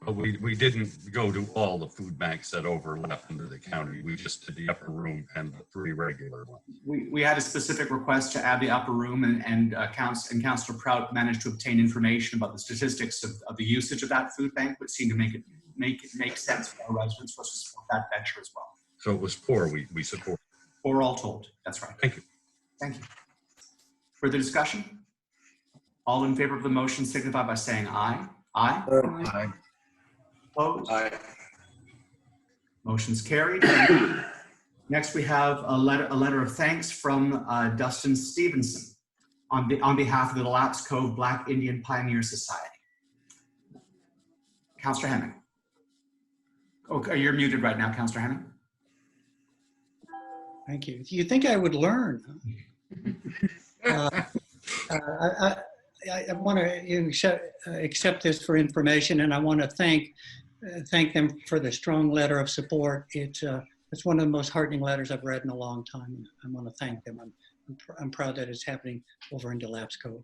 But we didn't go to all the food banks that overlapped into the county. We just did the Upper Room and the 3 regular ones. We had a specific request to add the Upper Room, and Councillor Prout managed to obtain information about the statistics of the usage of that food bank, which seemed to make sense for our residents for us to support that venture as well. So it was 4 we supported. 4 all told. That's right. Thank you. Thank you. Further discussion? All in favor of the motion signify by saying aye. Aye. Aye. Opposed? Aye. Motion's carried. Next, we have a letter of thanks from Dustin Stevenson on behalf of the Delapse Cove Black Indian Pioneer Society. Councillor Hemming. Okay, you're muted right now, Councillor Hemming. Thank you. You think I would learn? I want to accept this for information, and I want to thank them for the strong letter of support. It's one of the most heartening letters I've read in a long time, and I want to thank them. I'm proud that it's happening over in Delapse Cove.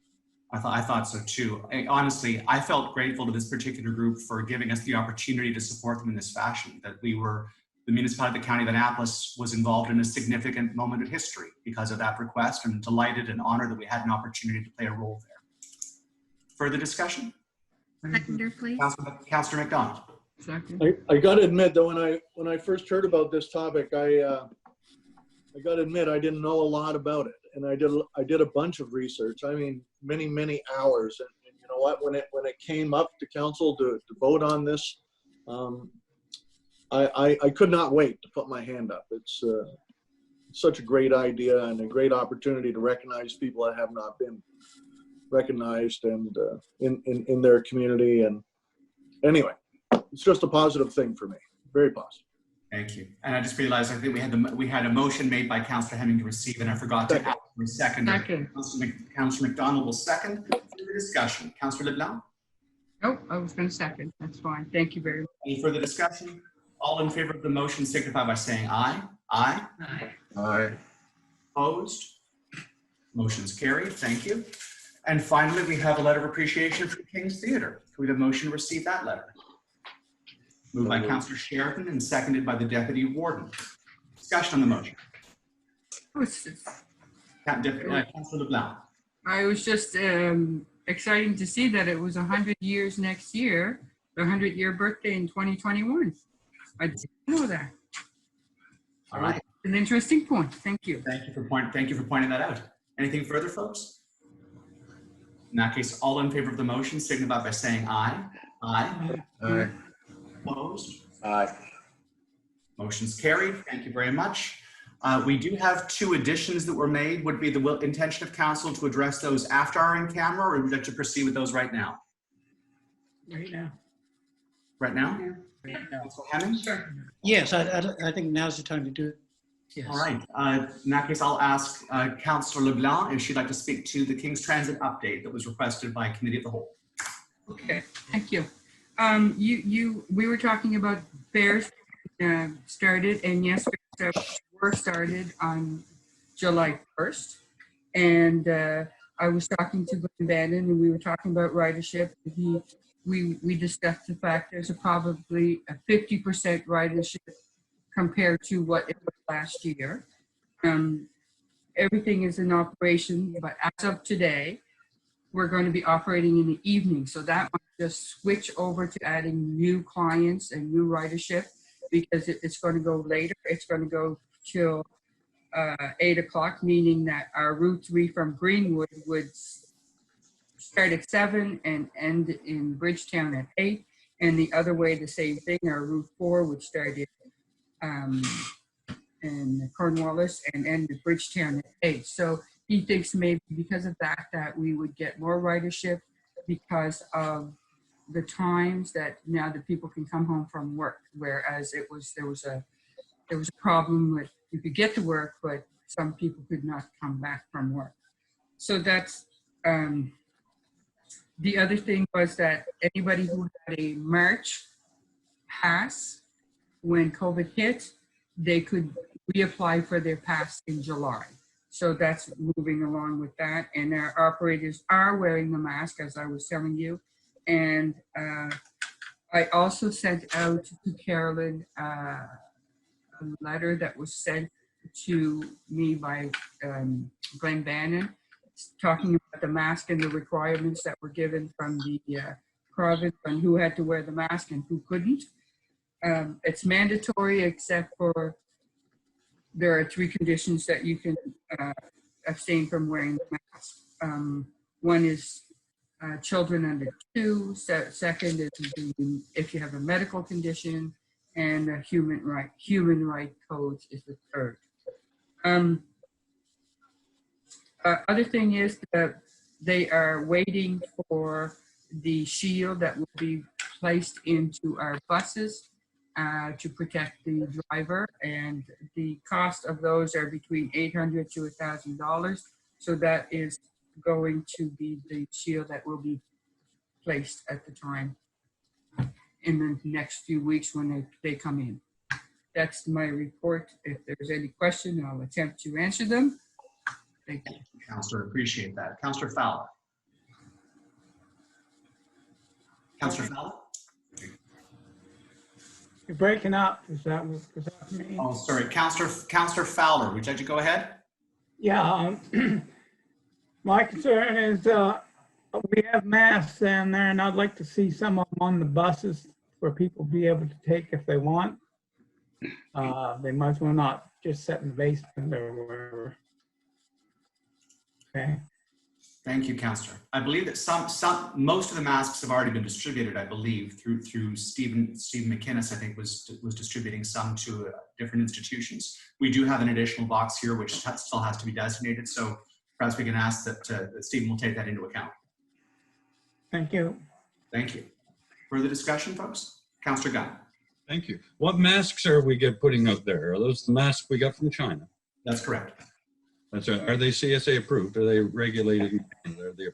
I thought so too. Honestly, I felt grateful to this particular group for giving us the opportunity to support them in this fashion. That the municipality of the County of Annapolis was involved in a significant moment of history because of that request, and delighted and honored that we had an opportunity to play a role there. Further discussion? Seconder, please. Councillor McDonald. Second. I got to admit that when I first heard about this topic, I got to admit I didn't know a lot about it, and I did a bunch of research. I mean, many hours. And you know what? When it came up to council to vote on this, I could not wait to put my hand up. It's such a great idea and a great opportunity to recognize people that have not been recognized and in their community. And anyway, it's just a positive thing for me. Very positive. Thank you. And I just realized I think we had a motion made by Councillor Hemming to receive, and I forgot to ask for a second. Councillor McDonald will second. Further discussion. Councillor LeBlanc. Nope, I was going to second. That's fine. Thank you very much. Any further discussion? All in favor of the motion signify by saying aye. Aye. Aye. Aye. Opposed? Motion's carried. Thank you. And finally, we have a letter of appreciation from King's Theatre. Can we have a motion to receive that letter? Moved by Councillor Sheridan and seconded by the Deputy Warden. Discussion on the motion. Councillor LeBlanc. I was just exciting to see that it was 100 years next year, the 100-year birthday in 2021. I didn't know that. All right. An interesting point. Thank you. Thank you for pointing that out. Anything further, folks? In that case, all in favor of the motion signify by saying aye. Aye. Aye. Opposed? Aye. Motion's carried. Thank you very much. We do have 2 additions that were made. Would be the intention of council to address those after our in camera, or would you like to proceed with those right now? Right now. Right now? Right now. Councilor Hemming? Sure. Yes, I think now's the time to do it. Yes. All right. In that case, I'll ask Councillor LeBlanc if she'd like to speak to the King's Transit update that was requested by Committee of the Whole. Okay, thank you. We were talking about fairs started, and yes, fairs were started on July 1st. And I was talking to Glenn Bannon, and we were talking about ridership. We discussed the fact there's probably a 50% ridership compared to what it was last year. Everything is in operation, but as of today, we're going to be operating in the evening. So that might just switch over to adding new clients and new ridership, because it's going to go later. It's going to go till 8 o'clock, meaning that our Route 3 from Greenwood would start at 7 and end in Bridgetown at 8. And the other way, the same thing, our Route 4 would start in Cornwallis and end at Bridgetown at 8. So he thinks maybe because of that we would get more ridership because of the times that now that people can come home from work, whereas there was a problem with you could get to work, but some people could not come back from work. So that's the other thing was that anybody who had a March pass when COVID hit, they could reapply for their pass in July. So that's moving along with that. And our operators are wearing the mask, as I was telling you. And I also sent out to Carolyn a letter that was sent to me by Glenn Bannon, talking about the mask and the requirements that were given from the province on who had to wear the mask and who couldn't. It's mandatory except for there are 3 conditions that you can abstain from wearing the mask. One is children under 2. Second is if you have a medical condition, and human right codes is the third. Other thing is that they are waiting for the shield that will be placed into our buses to protect the driver, and the cost of those are between $800 to $1,000. So that is going to be the shield that will be placed at the time in the next few weeks when they come in. That's my report. If there's any question, I'll attempt to answer them. Thank you. Councillor, appreciate that. Councillor Fowler. Councillor Fowler? You're breaking up. Is that me? Oh, sorry. Councillor Fowler, would you like to go ahead? Yeah. My concern is we have masks down there, and I'd like to see some of them on the buses for people to be able to take if they want. They might as well not just sit in the basement or wherever. Okay. Thank you, Councillor. I believe that most of the masks have already been distributed. I believe through Stephen McInnes, I think was distributing some to different institutions. We do have an additional box here which still has to be designated. So perhaps we can ask that Stephen will take that into account. Thank you. Thank you. Further discussion, folks? Councillor Gunn. Thank you. What masks are we putting out there? Are those the masks we got from China? That's correct. That's right. Are they CSA approved? Are they regulated?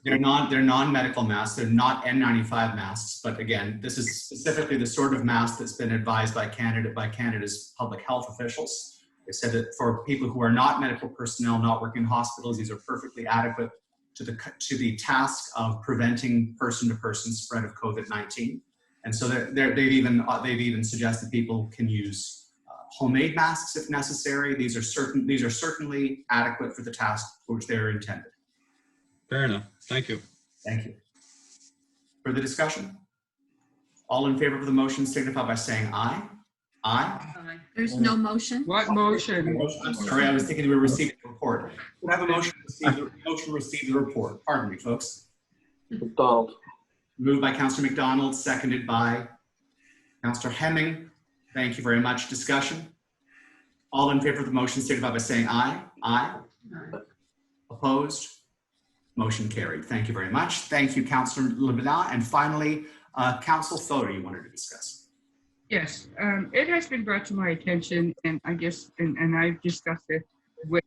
They're non-medical masks. They're not N95 masks. But again, this is specifically the sort of mask that's been advised by Canada's public health officials. They said that for people who are not medical personnel, not working in hospitals, these are perfectly adequate to the task of preventing person-to-person spread of COVID-19. And so they've even suggested people can use homemade masks if necessary. These are certainly adequate for the task for which they are intended. Fair enough. Thank you. Thank you. Further discussion? All in favor of the motion signify by saying aye. Aye. There's no motion. What motion? I'm sorry, I was thinking we were receiving the report. We have a motion to receive the report. Pardon me, folks. McDonald. Moved by Councillor McDonald, seconded by Councillor Hemming. Thank you very much. Discussion? All in favor of the motion signify by saying aye. Aye. Opposed? Motion carried. Thank you very much. Thank you, Councillor LeBlanc. And finally, Councillor Fodor, you wanted to discuss. Yes, it has been brought to my attention, and I guess, and I've discussed it with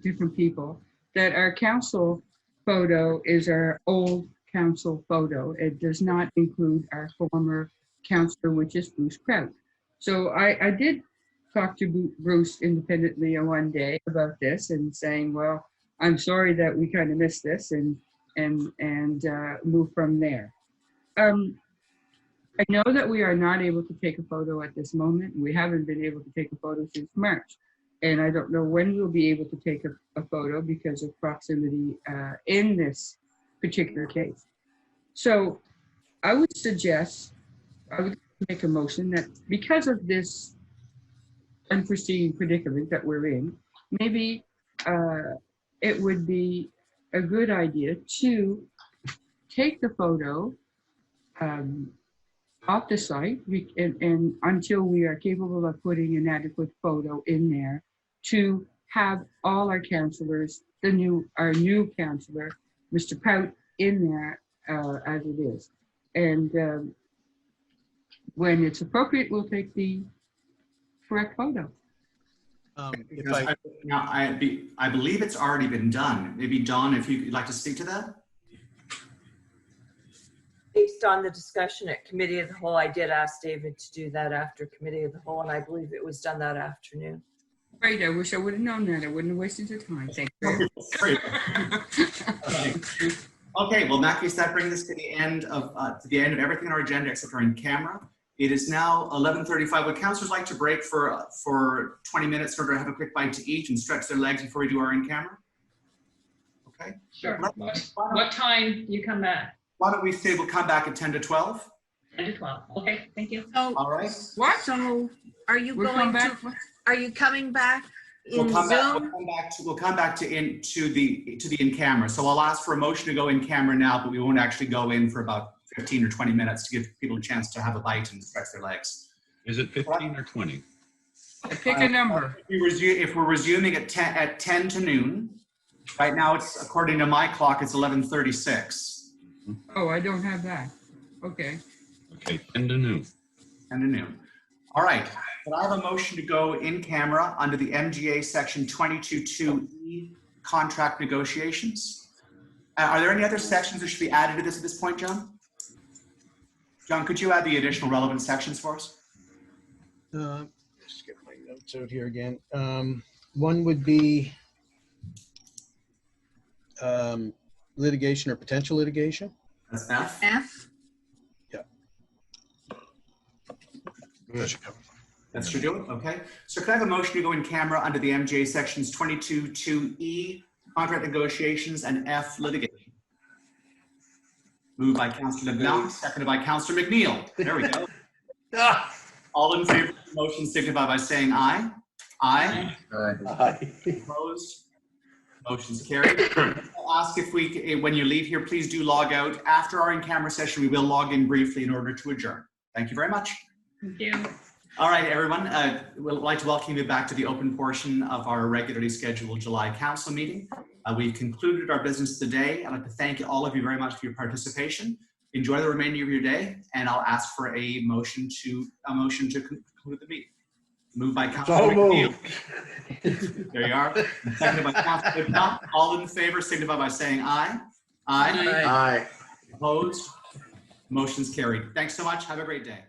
different people, that our council photo is our old council photo. It does not include our former councilor, which is Bruce Kraut. So I did talk to Bruce independently on one day about this and saying, well, I'm sorry that we kind of missed this and move from there. I know that we are not able to take a photo at this moment. We haven't been able to take a photo since March. And I don't know when we'll be able to take a photo because of proximity in this particular case. So I would suggest, I would make a motion that because of this unforeseen predicament that we're in, maybe it would be a good idea to take the photo off the site and until we are capable of putting an adequate photo in there, to have all our councillors, our new councillor, Mr. Prout, in there as it is. And when it's appropriate, we'll take the correct photo. I believe it's already been done. Maybe Don, if you'd like to speak to that? Based on the discussion at Committee of the Whole, I did ask David to do that after Committee of the Whole, and I believe it was done that afternoon. Great, I wish I would have known that. I wouldn't have wasted your time. Thank you. Okay, well, in that case, that brings us to the end of everything on our agenda except for in camera. It is now 11:35. Would councillors like to break for 20 minutes in order to have a quick bite to eat and stretch their legs before we do our in camera? Okay. Sure. What time do you come back? Why don't we say we'll come back at 10 to 12? 10 to 12. Okay, thank you. So, all right. What? So are you We'll going come back. are you coming back in We'll come Zoom? back to the in camera. So I'll ask for a motion to go in camera now, but we won't actually go in for about 15 or 20 minutes to give people a chance to have a bite and stretch their legs. Is it 15 or 20? Pick a number. If we're resuming at 10 to noon, right now it's, according to my clock, it's 11:36. Oh, I don't have that. Okay. Okay, 10 to noon. 10 to noon. All right. But I have a motion to go in camera under the MGA section 22(2)E contract negotiations. Are there any other sections that should be added to this at this point, John? John, could you add the additional relevant sections for us? Just get my notes out here again. One would be litigation or potential litigation. That's F. F? Yeah. That should do it. Okay. So could I have a motion to go in camera under the MGA sections 22(2)E contract negotiations and F litigation? Moved by Councillor LeBlanc, seconded by Councillor McNeil. There we go. All in favor of the motion signify by saying aye. Aye. Aye. Opposed? Motion's carried. I'll ask if when you leave here, please do log out. After our in-camera session, we will log in briefly in order to adjourn. Thank you very much. Thank you. All right, everyone. We'd like to welcome you back to the open portion of our regularly scheduled July council meeting. We've concluded our business today. I'd like to thank all of you very much for your participation. Enjoy the remainder of your day, and I'll ask for a motion to conclude the meeting. Moved by Councillor McNeil. There you are. Seconded by Councillor LeBlanc. All in favor signify by saying aye. Aye. Aye. Opposed? Motion's carried. Thanks so much. Have a great day.